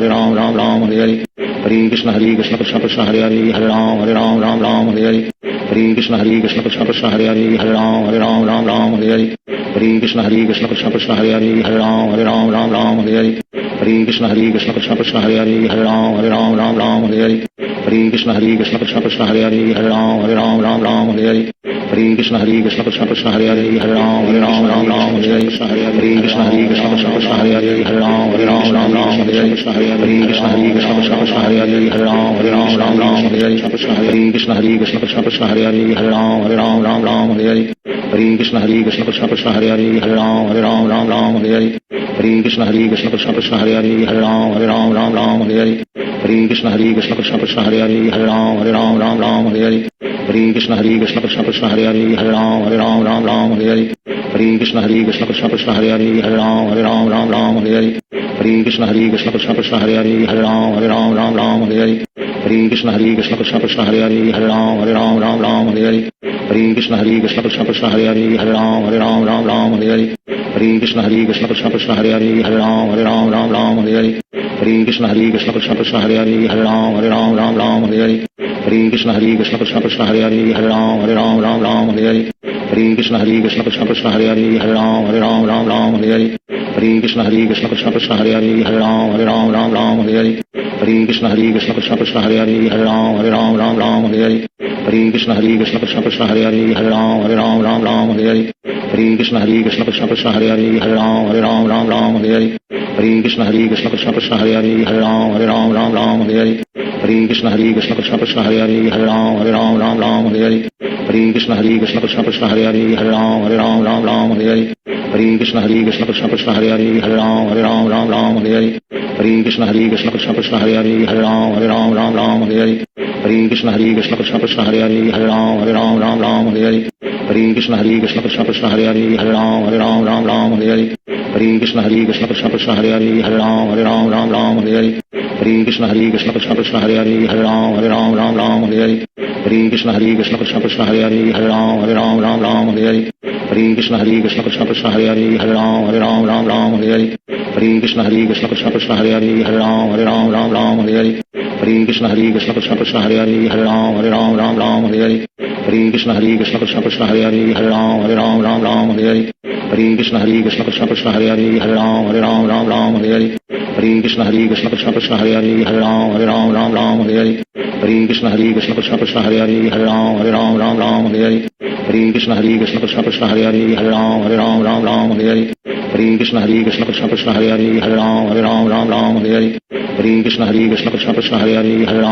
Ram Hare Hare Hare Krishna Krishna Krishna Hare Hare Hare Ram Ram Hare Hare Hare Krishna Krishna Krishna Hare Hare Hare Ram Hare Hare Hare Krishna Krishna Krishna Hare Hare Hare Ram Hare Hare Hare Krishna Krishna Krishna Hare Hare Hare Ram Hare Hare Hare Krishna Krishna Krishna Hare Hare Hare Ram Hare Hare Hare Krishna Krishna Krishna Hare Hare Hare Ram Hare Hare Hare Krishna Krishna Krishna Hare Hare Hare Ram Hare Hare Hare Krishna Krishna Krishna Hare Hare Hare Ram Hare Hare Hare Krishna Krishna Krishna Hare Hare Hare Ram Hare Hare Hare Krishna Krishna Krishna Hare Hare Hare Ram Hare Hare Hare Krishna Krishna Krishna Hare Hare Hare Ram Hare Hare Hare Krishna Krishna Krishna Hare Hare Hare Ram Hare Hare Hare Krishna Krishna Krishna Hare Hare Hare Ram Hare Hare Hare Krishna Krishna Krishna Hare Hare Hare Ram Hare Hare Hare Krishna Krishna Krishna Hare Hare Hare Ram Hare Hare Hare Krishna Krishna Krishna Hare Hare Hare Ram Hare Hare Hare Krishna Krishna Krishna Hare Hare Hare Ram Hare Hare Hare Krishna Krishna Krishna Hare Hare Hare Ram Hare Hare Hare Krishna Krishna Krishna Hare Hare Hare Ram Hare Hare Hare Krishna Krishna Krishna Hare Hare Hare Ram Hare Hare Hare Krishna Krishna Krishna Hare Hare Hare Ram Hare Hare Hare Krishna Krishna Krishna Hare Hare Hare Ram Hare Hare Hare Krishna Krishna Krishna Hare Hare Hare Ram Hare Hare Hare Krishna Krishna Krishna Hare Hare Hare Ram Hare Hare Hare Krishna Krishna Krishna Hare Hare Hare Ram Hare Hare Hare Krishna Krishna Krishna Hare Hare Hare Ram Hare Hare Hare Krishna Krishna Krishna Hare Hare Hare Ram Hare Hare Hare Krishna Krishna Krishna Hare Hare Hare Ram Hare Hare Hare Krishna Krishna Krishna Hare Hare Hare Ram Hare Hare Hare Krishna Krishna Krishna Hare Hare Hare Ram Hare Hare Hare Krishna Krishna Krishna Hare Hare Hare Ram Hare Hare Hare Krishna Krishna Krishna Hare Hare Hare Ram Hare Hare Hare Krishna Krishna Krishna Hare Hare Hare Ram Hare Hare Hare Krishna Krishna Krishna Hare Hare Hare Ram Hare Hare Hare Krishna Krishna Krishna Hare Hare Hare Ram Hare Hare Hare Krishna Krishna Krishna Hare Hare Hare Ram Hare Hare Hare Krishna Krishna Krishna Hare Hare Hare Ram Hare Hare Hare Krishna Krishna Krishna Hare Hare Hare Ram Hare Hare Hare Krishna Krishna Krishna Hare Hare Hare Ram Hare Hare Hare Krishna Krishna Krishna Hare Hare Hare Ram Hare Hare Hare Krishna Krishna Krishna Hare Hare Hare Ram Hare Hare Hare Krishna Krishna Krishna Hare Hare Hare Ram Hare Hare Hare Krishna Krishna Krishna Hare Hare Hare Ram Hare Hare Hare Krishna Krishna Krishna Hare Hare Hare Ram Hare Hare Hare Krishna Krishna Krishna Hare Hare Hare Ram Hare Hare Hare Krishna Krishna Krishna Hare Hare Hare Ram Hare Hare Hare Krishna Krishna Krishna Hare Hare Hare Ram Hare Hare Hare Krishna Krishna Krishna Hare Hare Hare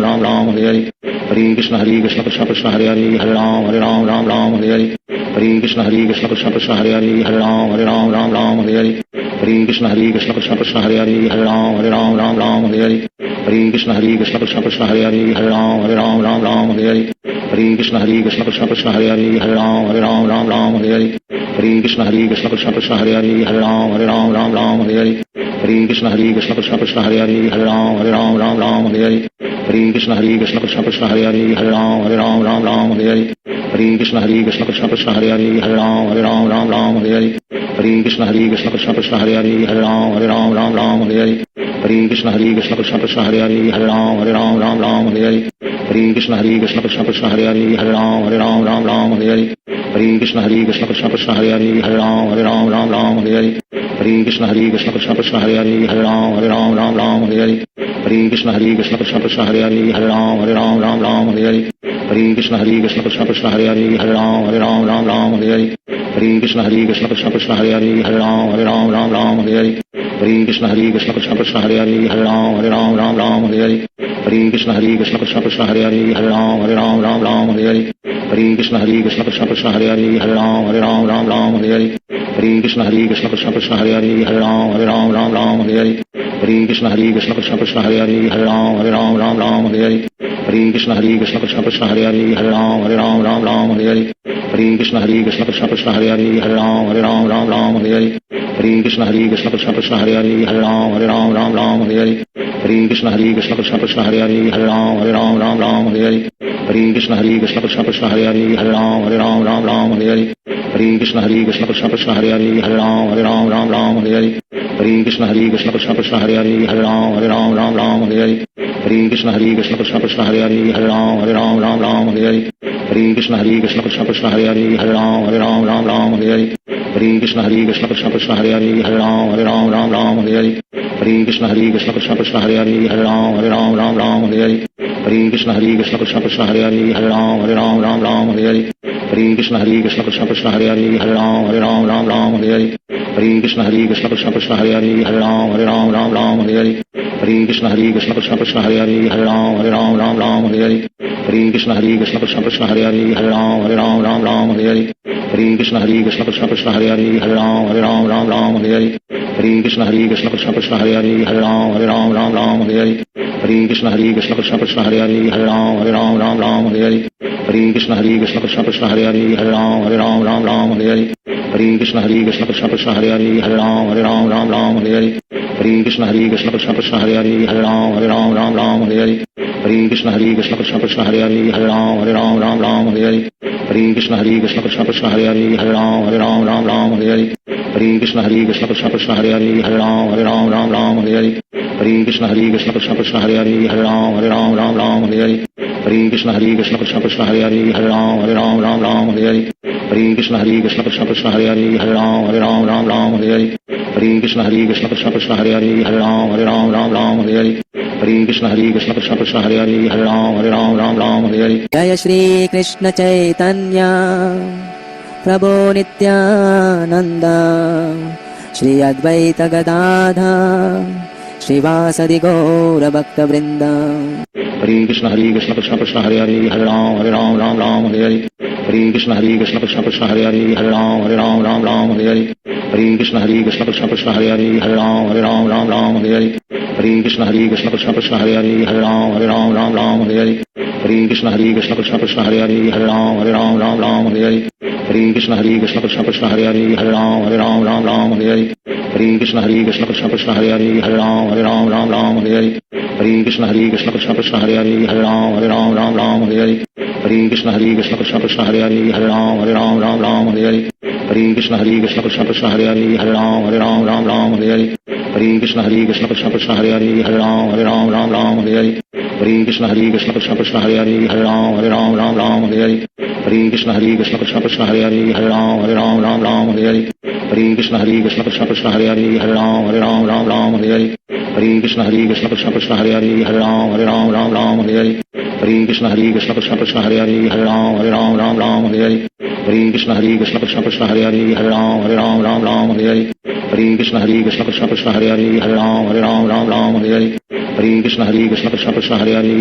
Ram Hare Hare Hare Krishna Krishna Krishna Hare Hare Hare Ram Hare Hare Hare Krishna Krishna Krishna Hare Hare Hare Ram Hare Hare Hare Krishna Krishna Krishna Hare Hare Hare Ram Hare Hare Hare Krishna Krishna Krishna Hare Hare Hare Ram Hare Hare Hare Krishna Krishna Krishna Hare Hare Hare Ram Hare Hare Hare Krishna Krishna Krishna Hare Hare Hare Ram Hare Hare Hare Krishna Krishna Krishna Hare Hare Hare Ram Hare Hare Hare Krishna Krishna Krishna Hare Hare Hare Ram Hare Hare Hare Krishna Krishna Krishna Hare Hare Hare Ram Hare Hare Hare Krishna Krishna Krishna Hare Hare Hare Ram Hare Hare Hare Krishna Krishna Krishna Hare Hare Hare Ram Hare Hare Hare Krishna Krishna Krishna Hare Hare Hare Ram Hare Hare Hare Krishna Krishna Krishna Hare Hare Hare Ram Hare Hare Hare Krishna Krishna Krishna Hare Hare Hare Ram Hare Hare Hare Krishna Krishna Krishna Hare Hare Hare Ram Hare Hare Hare Krishna Krishna Krishna Hare Hare Hare Ram Hare Hare Hare Krishna Krishna Krishna Hare Hare Hare Ram Hare Hare Hare Krishna Krishna Krishna Hare Hare Hare Ram Hare Hare Hare Krishna Krishna Krishna Hare Hare Hare Ram Hare Hare Hare Krishna Krishna Krishna Hare Hare Hare Ram Hare Hare Hare Krishna Krishna Krishna Hare Hare Hare Ram Hare Hare Hare Krishna Krishna Krishna Hare Hare Hare Ram Hare Hare Hare Krishna Krishna Krishna Hare Hare Hare Ram Hare Hare Hare Krishna Krishna Krishna Hare Hare Hare Ram Hare Hare Hare Krishna Krishna Krishna Hare Hare Hare Ram Hare Hare Hare Hare Krishna Krishna Krishna Hare Hare Hare Ram Ram Hare Hare Hare Krishna Krishna Krishna Hare Hare Hare Ram Ram Hare Hare Hare Krishna Krishna Krishna Hare Hare Hare Ram Hare Hare Hare Krishna Krishna Krishna Hare Hare Hare Ram Hare Hare Hare Krishna Krishna Krishna Hare Hare Hare Ram Hare Hare Hare Krishna Krishna Krishna Hare Hare Hare Ram Hare Hare Hare Krishna Krishna Krishna Hare Hare Hare Ram Hare Hare Hare Krishna Krishna Krishna Hare Hare Hare Ram Hare Hare Hare Krishna Krishna Krishna Hare Hare Hare Ram Hare Hare Hare Krishna Krishna Krishna Hare Hare Hare Ram Hare Hare Hare Krishna Krishna Krishna Hare Hare Hare Ram Hare Hare Hare Krishna Krishna Krishna Hare Hare Hare Ram Hare Hare Hare Krishna Krishna Krishna Hare Hare Hare Ram Hare Hare Hare Krishna Krishna Krishna Hare Hare Hare Ram Hare Hare Hare Krishna Krishna Krishna Hare Hare Hare Ram Hare Hare Hare Krishna Krishna Krishna Hare Hare Hare Ram Hare Hare Hare Krishna Krishna Krishna Hare Hare Hare Ram Hare Hare Hare Krishna Krishna Krishna Hare Hare Hare Ram Hare Hare Hare Krishna Krishna Krishna Hare Hare Hare Ram Hare Hare Hare Krishna Krishna Krishna Hare Hare Hare Ram Hare Hare Hare Krishna Krishna Krishna Hare Hare Hare Ram Hare Hare Hare Krishna Krishna Krishna Hare Hare Hare Ram Hare Hare Hare Krishna Krishna Krishna Hare Hare Hare Ram Hare Hare Hare Krishna Krishna Krishna Hare Hare Hare Ram Hare Hare जय श्री कृष्ण चैतन्य प्रभो नित्यानंद श्री अद्वैत गदाधर श्रीवासदि गौर भक्त वृंद Hare Krishna Krishna Krishna Hare Hare Hare Ram Hare Hare Hare Krishna Krishna Krishna Hare Hare Hare Ram Hare Hare Hare Krishna Krishna Krishna Hare Hare Hare Ram Hare Hare Hare Krishna Krishna Krishna Hare Hare Hare Ram Hare Hare Hare Krishna Krishna Krishna Hare Hare Hare Ram Hare Hare Hare Krishna Krishna Krishna Hare Hare Hare Ram Hare Hare Hare Krishna Krishna Krishna Hare Hare Hare Ram Hare Hare Hare Krishna Krishna Krishna Hare Hare Hare Ram Hare Hare Hare Krishna Krishna Krishna Hare Hare Hare Ram Hare Hare Hare Krishna Krishna Krishna Hare Hare Hare Ram Hare Hare Hare Krishna Krishna Krishna Hare Hare Hare Ram Hare Hare Hare Krishna Krishna Krishna Hare Hare Hare Ram Hare Hare Hare Krishna Krishna Krishna Hare Hare Hare Ram Hare Hare Hare Krishna Krishna Krishna Hare Hare Hare Ram Hare Hare Hare Krishna Krishna Krishna Hare Hare Hare Ram Hare Hare Hare Krishna Krishna Krishna Hare Hare Hare Ram Hare Hare Hare Krishna Krishna Krishna Hare Hare Hare Ram Hare Hare Hare Krishna Krishna Krishna Hare Hare Hare Ram Hare Hare Hare Krishna Krishna Krishna Hare Hare Hare Ram Hare Hare Hare Krishna Krishna Krishna Hare Hare Hare Ram Hare Hare Hare Krishna Krishna Krishna Hare Hare Hare Ram Hare Hare Hare Krishna Krishna Krishna Hare Hare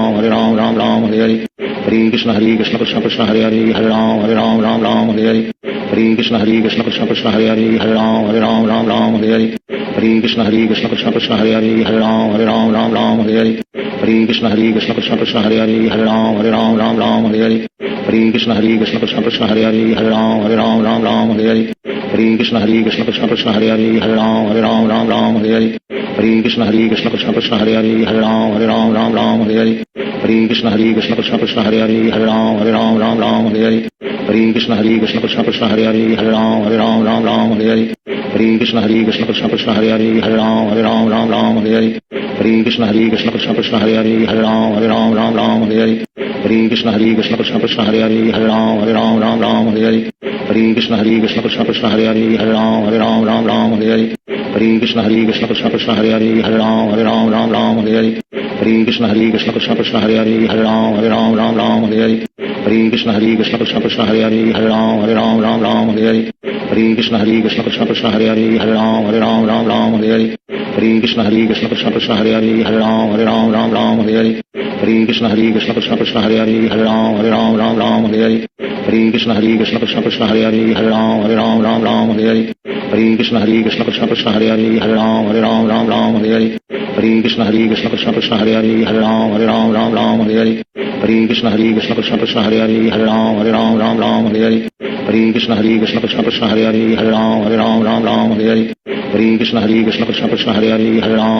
Hare Ram Hare Hare Hare Krishna Krishna Krishna Hare Hare Hare Ram Hare Hare Hare Krishna Krishna Krishna Hare Hare Hare Ram Hare Hare Hare Krishna Krishna Krishna Hare Hare Hare Ram Hare Hare Hare Krishna Krishna Krishna Hare Hare Hare Ram Hare Hare Hare Krishna Krishna Krishna Hare Hare Hare Ram Hare Hare Hare Krishna Krishna Krishna Hare Hare Hare Ram Hare Hare Hare Krishna Krishna Krishna Hare Hare Hare Ram Hare Hare Hare Krishna Krishna Krishna Hare Hare Hare Ram Hare Hare Hare Krishna Krishna Krishna Hare Hare Hare Ram Hare Hare Hare Krishna Krishna Krishna Hare Hare Hare Ram Hare Hare Hare Krishna Krishna Krishna Hare Hare Hare Ram Hare Hare Hare Krishna Krishna Krishna Hare Hare Hare Ram Hare Hare Hare Krishna Krishna Krishna Hare Hare Hare Ram Hare Hare Hare Krishna Krishna Krishna Hare Hare Hare Ram Hare Hare Hare Krishna Krishna Krishna Hare Hare Hare Ram Hare Hare Hare Krishna Krishna Krishna Hare Hare Hare Ram Hare Hare Hare Krishna Krishna Krishna Hare Hare Hare Ram Hare Hare Hare Krishna Krishna Krishna Hare Hare Hare Ram Hare Hare Hare Krishna Krishna Krishna Hare Hare Hare Ram Hare Hare Hare Krishna Krishna Krishna Hare Hare Hare Ram Hare Hare Hare Krishna Krishna Krishna Hare Hare Hare Ram Hare Hare Hare Krishna Krishna Krishna Hare Hare Hare Ram Hare Hare Hare Krishna Krishna Krishna Hare Hare Hare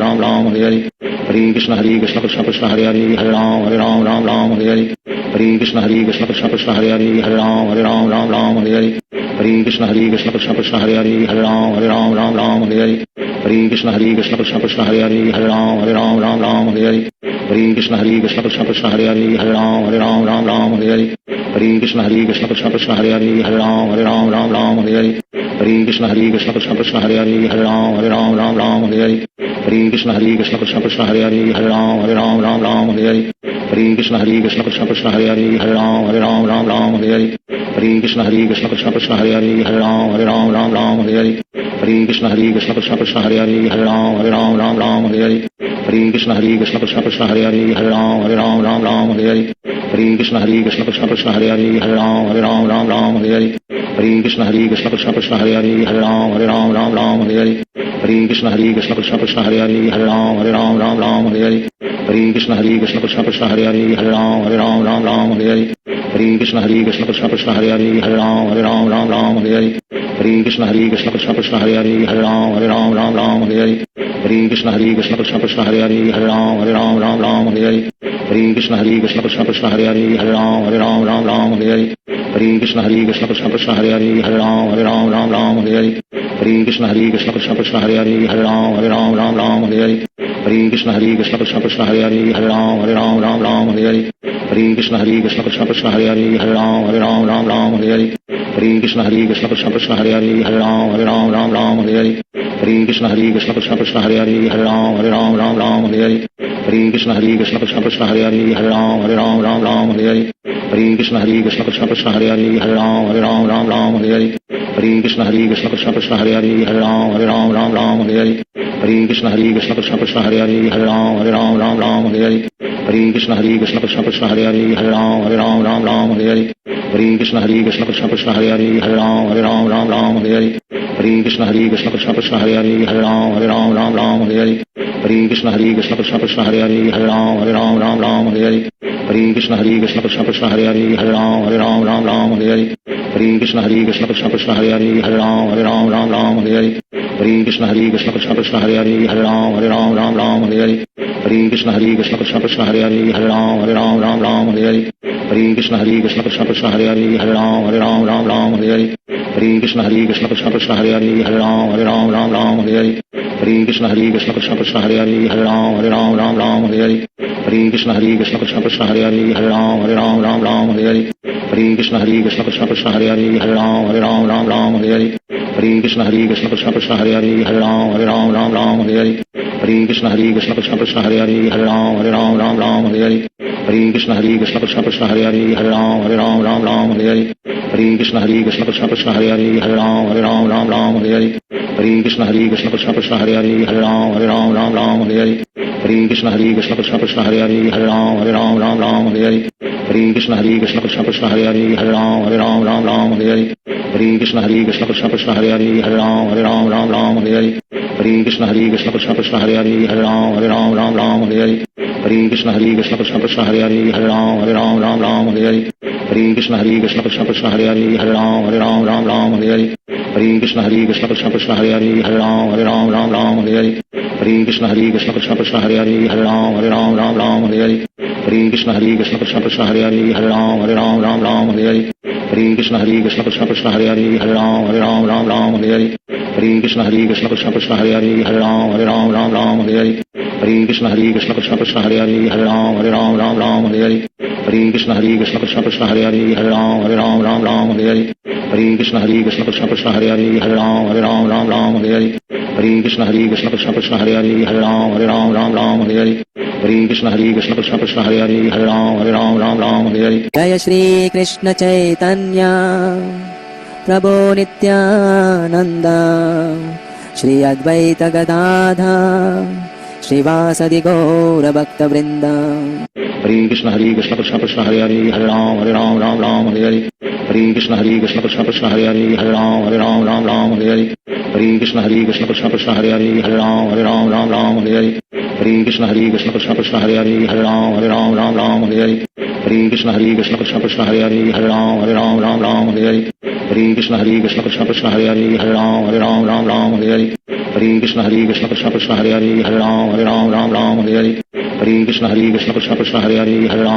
Ram Hare Hare Hare Krishna Krishna Krishna Hare Hare Hare Ram Hare Hare Hare Krishna Krishna Krishna Hare Hare Hare Ram Hare Hare Hare Hare Krishna Krishna Krishna Hare Hare Hare Ram Ram Ram Hare Hare Hare Krishna Krishna Krishna Hare Hare Hare Ram Ram Hare Hare Hare Krishna Krishna Krishna Hare Hare Hare Ram Ram Hare Hare Hare Krishna Krishna Krishna Hare Hare Hare Ram Ram Hare Hare Hare Krishna Krishna Krishna Hare Hare Hare Ram Ram Hare Hare Hare Krishna Krishna Krishna Hare Hare Hare Ram Ram Hare Hare Hare Krishna Krishna Krishna Hare Hare Hare Ram Ram Hare Hare Hare Krishna Krishna Krishna Hare Hare Hare Ram Ram Hare Hare Hare Krishna Krishna Krishna Hare Hare Hare Ram Ram Hare Hare Hare Krishna Krishna Krishna Hare Hare Hare Ram Ram Hare Hare Hare Krishna Krishna Krishna Hare Hare Hare Ram Ram Hare Hare Hare Krishna Krishna Krishna Hare Hare Hare Ram Ram Hare Hare Hare Krishna Krishna Krishna Hare Hare Hare Ram Ram Hare Hare Hare Krishna Krishna Krishna Hare Hare Hare Ram Ram Hare Hare Hare Krishna Krishna Krishna Hare Hare Hare Ram Ram Hare Hare Hare Krishna Krishna Krishna Hare Hare Hare Ram Ram Hare Hare Hare Krishna Krishna Krishna Hare Hare Hare Ram Ram Hare Hare Hare Krishna Krishna Krishna Hare Hare Hare Ram Ram Hare Hare Hare Krishna Krishna Krishna Hare Hare Hare Ram Ram Hare Hare Hare Krishna Krishna Krishna Hare Hare Hare Ram Ram Hare Hare Hare Krishna Krishna Krishna Hare Hare Hare Ram Ram Hare Hare Hare Krishna Krishna Krishna Hare Hare Hare Ram Ram Hare Hare Hare Krishna Krishna Krishna Hare Hare Hare Ram Ram Hare Hare Hare Krishna Krishna Krishna Hare Hare Hare Ram Ram Hare Hare Hare Krishna Krishna Krishna Hare Hare Hare Ram Ram Hare Hare Hare Krishna Krishna Krishna Hare Hare Hare Ram Ram Hare Hare Hare Krishna Krishna Krishna Hare Hare Hare Ram Ram Hare Hare Hare Krishna Krishna Krishna Hare Hare Hare Ram Ram Hare Hare Hare Krishna Krishna Krishna Hare Hare Hare Ram Ram Hare Hare Hare Krishna Krishna Krishna Hare Hare Hare Ram Ram Hare Hare Hare Krishna Krishna Krishna Hare Hare Hare Ram Ram Hare Hare Hare Krishna Krishna Krishna Hare Hare Hare Ram Ram Hare Hare Hare Krishna Krishna Krishna Hare Hare Hare Ram Ram Hare Hare Hare Krishna Krishna Krishna Hare Hare Hare Ram Ram Hare Hare Hare Krishna Krishna Krishna Hare Hare Hare Ram Ram Hare Hare Hare Krishna Krishna Krishna Hare Hare Hare Ram Ram Hare Hare Hare Krishna Krishna Krishna Hare Hare Hare Ram Ram Hare Hare Hare Krishna Krishna Krishna Hare Hare Hare Ram Ram Hare Hare Hare Krishna Krishna Krishna Hare Hare Hare Ram Ram Hare Hare Hare Krishna Krishna Krishna Hare Hare Hare Ram Ram Hare Hare Hare Krishna Krishna Krishna Hare Hare Hare Ram Ram Hare Hare Hare Krishna Krishna Krishna Hare Hare Hare Ram Ram Hare Hare Hare Krishna Krishna Krishna Hare Hare Hare Ram Ram Hare Hare Hare Krishna Krishna Krishna Hare Hare Hare Ram Ram Hare Hare Hare Krishna Krishna Krishna Hare Hare Hare Ram Ram Hare Hare Hare Krishna Krishna Krishna Hare Hare Hare Ram Ram Hare Hare Hare Krishna Krishna Krishna Hare Hare Hare Ram Ram Hare Hare Hare Krishna Krishna Krishna Hare Hare Hare Ram Ram Hare Hare Hare Krishna Krishna Krishna Hare Hare Hare Ram Ram Hare Hare Hare Krishna Krishna Krishna Hare Hare Hare Ram Ram Hare Hare Hare Krishna Krishna Krishna Hare Hare Hare Ram Ram Hare Hare Hare Krishna Krishna Krishna Hare Hare Hare Ram Ram Hare Hare Hare Krishna Krishna Krishna Hare Hare Hare Ram Ram Hare Hare Hare Krishna Krishna Krishna Hare Hare Hare Ram Ram Hare Hare Hare Krishna Krishna Krishna Hare Hare Hare Ram Ram Hare Hare Hare Krishna Krishna Krishna Hare Hare Hare Ram Ram Hare Hare Hare Krishna Krishna Krishna Hare Hare Hare Ram Ram Hare Hare Hare Krishna Krishna Krishna Hare Hare Hare Ram Ram Hare Hare Hare Krishna Krishna Krishna Hare Hare Hare Ram Ram Hare Hare Hare Krishna Krishna Krishna Hare Hare Hare Ram Ram Hare Hare Hare Krishna Krishna Krishna Hare Hare Hare Ram Ram Hare Hare Hare Krishna Krishna Krishna Hare Hare Hare Ram Hare Hare जय श्री कृष्ण चैतन्य प्रभो नित्यानंद श्री अद्वैत गदाधर श्रीवासदि गौर भक्त वृंद Hare Krishna Krishna Krishna Hare Hare Hare Ram Hare Hare Hare Krishna Krishna Krishna Hare Hare Hare Ram Hare Hare Hare Krishna Krishna Krishna Hare Hare Hare Ram Hare Hare Hare Krishna Krishna Krishna Hare Hare Hare Ram Hare Hare Hare Krishna Krishna Krishna Hare Hare Hare Ram Hare Hare Hare Krishna Krishna Krishna Hare Hare Hare Ram Hare Hare Hare Krishna Krishna Krishna Hare Hare Hare Ram Hare Hare Hare Krishna Krishna Krishna Hare Hare Hare Ram Hare Hare Hare Krishna Krishna Krishna Hare Hare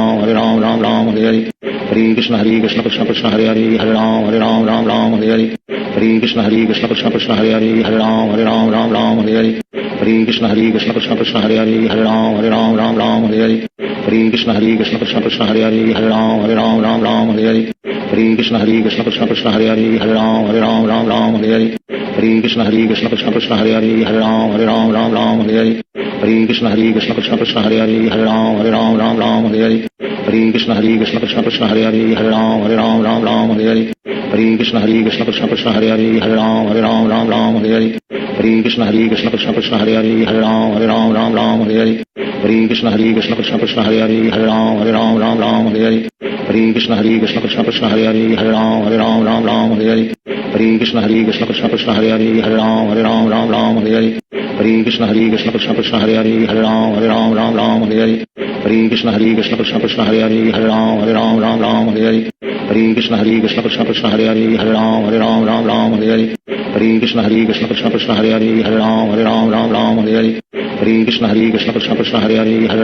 Hare Hare Krishna Krishna Krishna Hare Hare Hare Ram Ram Ram Hare Hare Hare Krishna Krishna Krishna Hare Hare Hare Ram Ram Hare Hare Hare Krishna Krishna Krishna Hare Hare Hare Ram Ram Hare Hare Hare Krishna Krishna Krishna Hare Hare Hare Ram Ram Hare Hare Hare Krishna Krishna Krishna Hare Hare Hare Ram Ram Hare Hare Hare Krishna Krishna Krishna Hare Hare Hare Ram Ram Hare Hare Hare Krishna Krishna Krishna Hare Hare Hare Ram Ram Hare Hare Hare Krishna Krishna Krishna Hare Hare Hare Ram Ram Hare Hare Hare Krishna Krishna Krishna Hare Hare Hare Ram Ram Hare Hare Hare Krishna Krishna Krishna Hare Hare Hare Ram Ram Hare Hare Hare Krishna Krishna Krishna Hare Hare Hare Ram Ram Hare Hare Hare Krishna Krishna Krishna Hare Hare Hare Ram Ram Hare Hare Hare Krishna Krishna Krishna Hare Hare Hare Ram Ram Hare Hare Hare Krishna Krishna Krishna Hare Hare Hare Ram Ram Hare Hare Hare Krishna Krishna Krishna Hare Hare Hare Ram Ram Hare Hare Hare Krishna Krishna Krishna Hare Hare Hare Ram Ram Hare Hare Hare Krishna Krishna Krishna Hare Hare Hare Ram Ram Hare Hare Hare Krishna Krishna Krishna Hare Hare Hare Ram Ram Hare Hare Hare Krishna Krishna Krishna Hare Hare Hare Ram Ram Hare Hare Hare Krishna Krishna Krishna Hare Hare Hare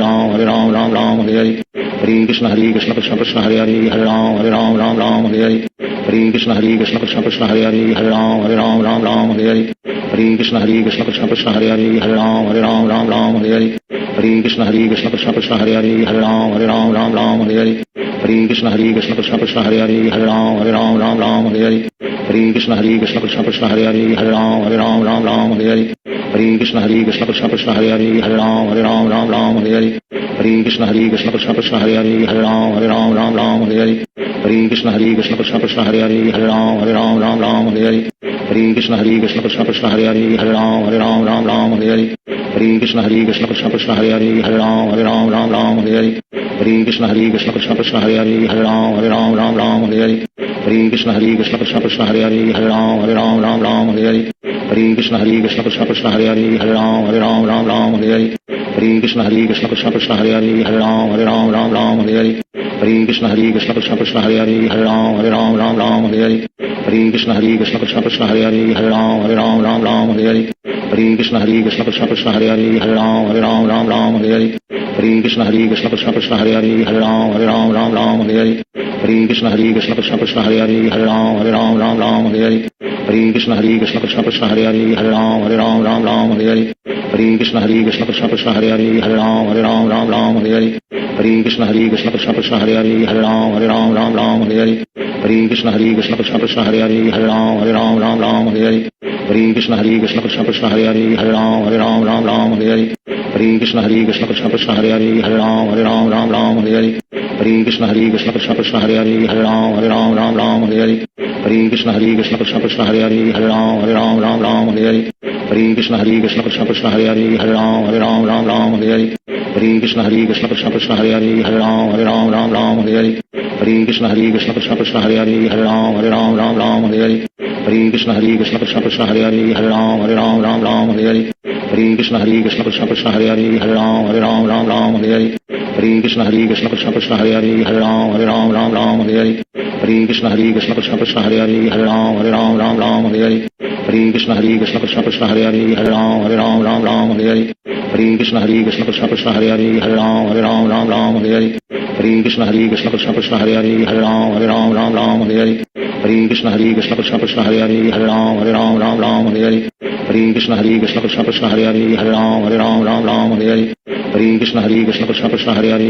Ram Ram Hare Hare Hare Krishna Krishna Krishna Hare Hare Hare Ram Ram Hare Hare Hare Krishna Krishna Krishna Hare Hare Hare Ram Ram Hare Hare Hare Krishna Krishna Krishna Hare Hare Hare Ram Ram Hare Hare Hare Krishna Krishna Krishna Hare Hare Hare Ram Ram Hare Hare Hare Krishna Krishna Krishna Hare Hare Hare Ram Ram Hare Hare Hare Krishna Krishna Krishna Hare Hare Hare Ram Ram Hare Hare Hare Krishna Krishna Krishna Hare Hare Hare Ram Ram Hare Hare Hare Krishna Krishna Krishna Hare Hare Hare Ram Ram Hare Hare Hare Krishna Krishna Krishna Hare Hare Hare Ram Ram Hare Hare Hare Krishna Krishna Krishna Hare Hare Hare Ram Ram Hare Hare Hare Krishna Krishna Krishna Hare Hare Hare Ram Ram Hare Hare Hare Krishna Krishna Krishna Hare Hare Hare Ram Ram Hare Hare Hare Krishna Krishna Krishna Hare Hare Hare Ram Ram Hare Hare Hare Krishna Krishna Krishna Hare Hare Hare Ram Ram Hare Hare Hare Krishna Krishna Krishna Hare Hare Hare Ram Ram Hare Hare Hare Krishna Krishna Krishna Hare Hare Hare Ram Ram Hare Hare Hare Krishna Krishna Krishna Hare Hare Hare Ram Ram Hare Hare Hare Krishna Krishna Krishna Hare Hare Hare Ram Ram Hare Hare Hare Krishna Krishna Krishna Hare Hare Hare Ram Ram Hare Hare Hare Krishna Krishna Krishna Hare Hare Hare Ram Ram Hare Hare Hare Krishna Krishna Krishna Hare Hare Hare Ram Ram Hare Hare Hare Krishna Krishna Krishna Hare Hare Hare Ram Ram Hare Hare Hare Krishna Krishna Krishna Hare Hare Hare Ram Ram Hare Hare Hare Krishna Krishna Krishna Hare Hare Hare Ram Ram Hare Hare Hare Krishna Krishna Krishna Hare Hare Hare Ram Ram Hare Hare Hare Krishna Krishna Krishna Hare Hare Hare Ram Ram Hare Hare Hare Krishna Krishna Krishna Hare Hare Hare Ram Ram Hare Hare Hare Krishna Krishna Krishna Hare Hare Hare Ram Ram Hare Hare Hare Krishna Krishna Krishna Hare Hare Hare Ram Ram Hare Hare Hare Krishna Krishna Krishna Hare Hare Hare Ram Ram Hare Hare Hare Krishna Krishna Krishna Hare Hare Hare Ram Ram Hare Hare Hare Krishna Krishna Krishna Hare Hare Hare Ram Ram Hare Hare Hare Krishna Krishna Krishna Hare Hare Hare Ram Ram Hare Hare Hare Krishna Krishna Krishna Hare Hare Hare Ram Ram Hare Hare Hare Krishna Krishna Krishna Hare Hare Hare Ram Ram Hare Hare Hare Krishna Krishna Krishna Hare Hare Hare Ram Ram Hare Hare Hare Krishna Krishna Krishna Hare Hare Hare Ram Ram Hare Hare Hare Krishna Krishna Krishna Hare Hare Hare Ram Ram Hare Hare Hare Krishna Krishna Krishna Hare Hare Hare Ram Ram Hare Hare Hare Krishna Krishna Krishna Hare Hare Hare Ram Ram Hare Hare Hare Krishna Krishna Krishna Hare Hare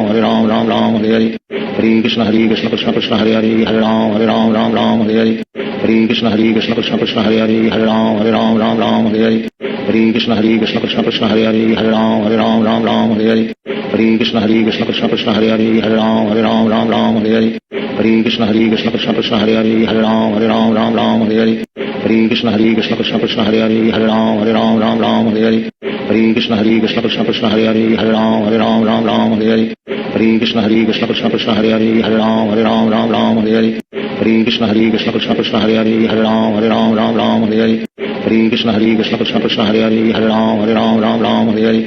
Hare Ram Ram Hare Hare Hare Krishna Krishna Krishna Hare Hare Hare Ram Ram Hare Hare Hare Krishna Krishna Krishna Hare Hare Hare Ram Ram Hare Hare Hare Krishna Krishna Krishna Hare Hare Hare Ram Ram Hare Hare Hare Krishna Krishna Krishna Hare Hare Hare Ram Ram Hare Hare Hare Krishna Krishna Krishna Hare Hare Hare Ram Ram Hare Hare Hare Krishna Krishna Krishna Hare Hare Hare Ram Ram Hare Hare Hare Krishna Krishna Krishna Hare Hare Hare Ram Ram Hare Hare Hare Krishna Krishna Krishna Hare Hare Hare Ram Ram Hare Hare Hare Krishna Krishna Krishna Hare Hare Hare Ram Ram Hare Hare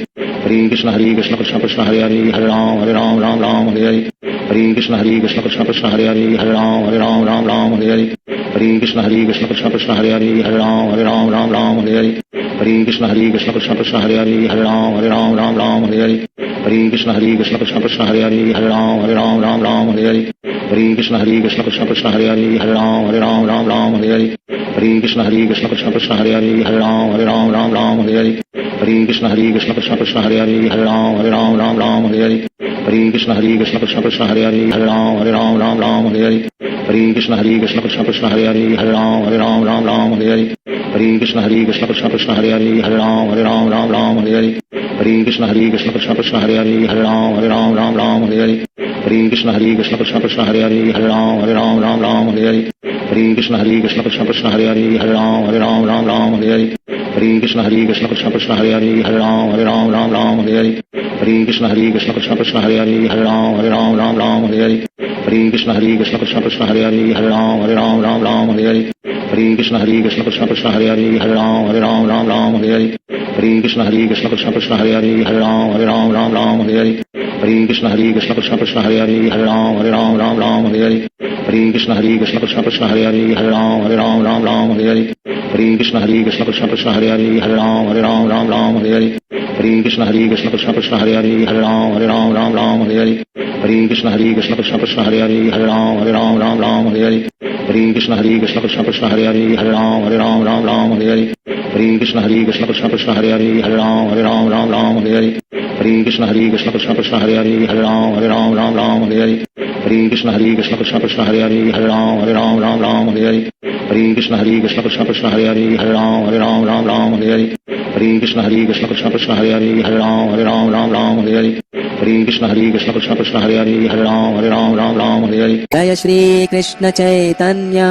Hare Krishna Krishna Krishna Hare Hare Hare Ram Ram Hare Hare Hare Krishna Krishna Krishna Hare Hare Hare Ram Ram Hare Hare Hare Krishna Krishna Krishna Hare Hare Hare Ram Ram Hare Hare Hare Krishna Krishna Krishna Hare Hare Hare Ram Ram Hare Hare Hare Krishna Krishna Krishna Hare Hare Hare Ram Ram Hare Hare Hare Krishna Krishna Krishna Hare Hare Hare Ram Ram Ram Hare Hare Hare Krishna Krishna Krishna Hare Hare Hare Ram Ram Ram Hare Hare Hare Krishna Krishna Krishna Hare Hare Hare Ram Ram Hare Hare Hare Krishna Krishna Krishna Hare Hare Hare Ram Ram Hare Hare Hare Krishna Krishna Krishna Hare Hare Hare Ram Ram Hare Hare Hare Krishna Krishna Krishna Hare Hare Hare Ram Ram Hare Hare Hare Krishna Krishna Krishna Hare Hare Hare Ram Ram Hare Hare Hare Krishna Krishna Krishna Hare Hare Hare Ram Ram Hare Hare Hare Krishna Krishna Krishna Hare Hare Hare Ram Ram Hare Hare Hare Krishna Krishna Krishna Hare Hare Hare Ram Ram Hare Hare Hare Krishna Krishna Krishna Hare Hare Hare Ram Ram Hare Hare Hare Krishna Krishna Krishna Hare Hare Hare Ram Ram Hare Hare Hare Krishna Krishna Krishna Hare Hare Hare Ram Ram Hare Hare Hare Krishna Krishna Krishna Hare Hare Hare Ram Ram Hare Hare Hare Krishna Krishna Krishna Hare Hare Hare Ram Ram Hare Hare Hare Krishna Krishna Krishna Hare Hare Hare Ram Ram Hare Hare Hare Krishna Krishna Krishna Hare Hare Hare Ram Ram Hare Hare Hare Krishna Krishna Krishna Hare Hare Hare Ram Ram Hare Hare Hare Krishna Krishna Krishna Hare Hare Hare Ram Ram Hare Hare Hare Krishna Krishna Krishna Hare Hare Hare Ram Ram Hare Hare Hare Krishna Krishna Krishna Hare Hare Hare Ram Ram Hare Hare Hare Krishna Krishna Krishna Hare Hare Hare Ram Ram Hare Hare Hare Krishna Krishna Krishna Hare Hare Hare Ram Ram Hare Hare Hare Krishna Krishna Krishna Hare Hare Hare Ram Ram Hare Hare Hare Krishna Krishna Krishna Hare Hare Hare Ram Ram Hare Hare Hare Krishna Krishna Krishna Hare Hare Hare Ram Hare Hare जय श्री कृष्ण चैतन्य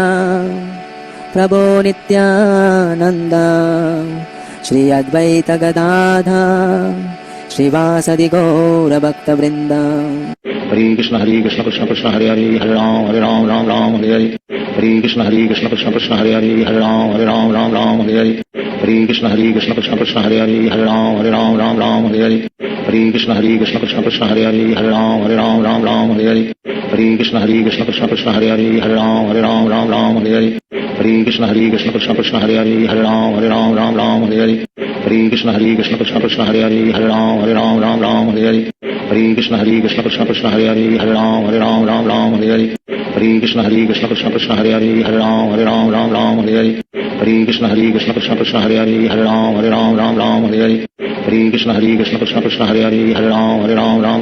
प्रभो नित्यानंद श्री अद्वैत गदाधर श्रीवासदि गौर भक्त वृंद Hare Krishna Krishna Krishna Hare Hare Hare Ram Hare Hare Hare Krishna Krishna Krishna Hare Hare Hare Ram Hare Hare Hare Krishna Krishna Krishna Hare Hare Hare Ram Hare Hare Hare Krishna Krishna Krishna Hare Hare Hare Ram Hare Hare Hare Krishna Krishna Krishna Hare Hare Hare Ram Hare Hare Hare Krishna Krishna Krishna Hare Hare Hare Ram Hare Hare Hare Krishna Krishna Krishna Hare Hare Hare Ram Hare Hare Hare Krishna Krishna Krishna Hare Hare Hare Ram Hare Hare Hare Krishna Krishna Krishna Hare Hare Hare Ram Hare Hare Hare Krishna Krishna Krishna Hare Hare Hare Ram Hare Hare Hare Krishna Krishna Krishna Hare Hare Hare Ram Hare Hare Hare Krishna Krishna Krishna Hare Hare Hare Ram Hare Hare Hare Krishna Krishna Krishna Hare Hare Hare Ram Hare Hare Hare Krishna Krishna Krishna Hare Hare Hare Ram Hare Hare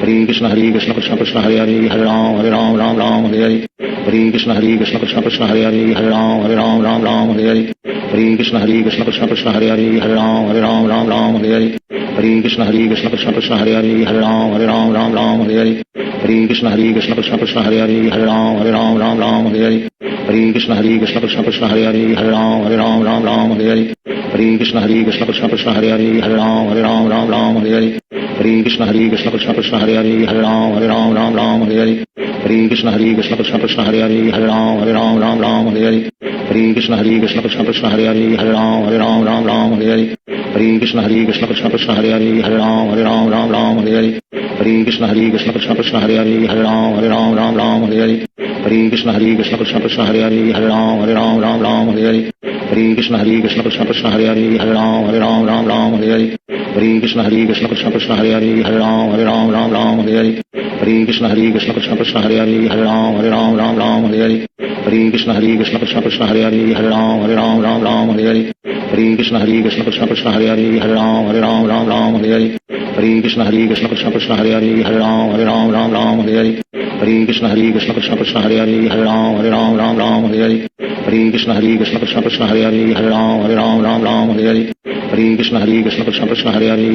Hare Krishna Krishna Krishna Hare Hare Hare Ram Hare Hare Hare Krishna Krishna Krishna Hare Hare Hare Ram Hare Hare Hare Krishna Krishna Krishna Hare Hare Hare Ram Hare Hare Hare Krishna Krishna Krishna Hare Hare Hare Ram Hare Hare Hare Krishna Krishna Krishna Hare Hare Hare Ram Hare Hare Hare Krishna Krishna Krishna Hare Hare Hare Ram Hare Hare Hare Krishna Krishna Krishna Hare Hare Hare Ram Hare Hare Hare Krishna Krishna Krishna Hare Hare Hare Ram Hare Hare Hare Krishna Krishna Krishna Hare Hare Hare Ram Hare Hare Hare Krishna Krishna Krishna Hare Hare Hare Ram Hare Hare Hare Krishna Krishna Krishna Hare Hare Hare Ram Hare Hare Hare Krishna Krishna Krishna Hare Hare Hare Ram Hare Hare Hare Krishna Krishna Krishna Hare Hare Hare Ram Hare Hare Hare Krishna Krishna Krishna Hare Hare Hare Ram Hare Hare Hare Krishna Krishna Krishna Hare Hare Hare Ram Hare Hare Hare Krishna Krishna Krishna Hare Hare Hare Ram Hare Hare Hare Krishna Krishna Krishna Hare Hare Hare Ram Hare Hare Hare Krishna Krishna Krishna Hare Hare Hare Ram Hare Hare Hare Krishna Krishna Krishna Hare Hare Hare Ram Hare Hare Hare Krishna Krishna Krishna Hare Hare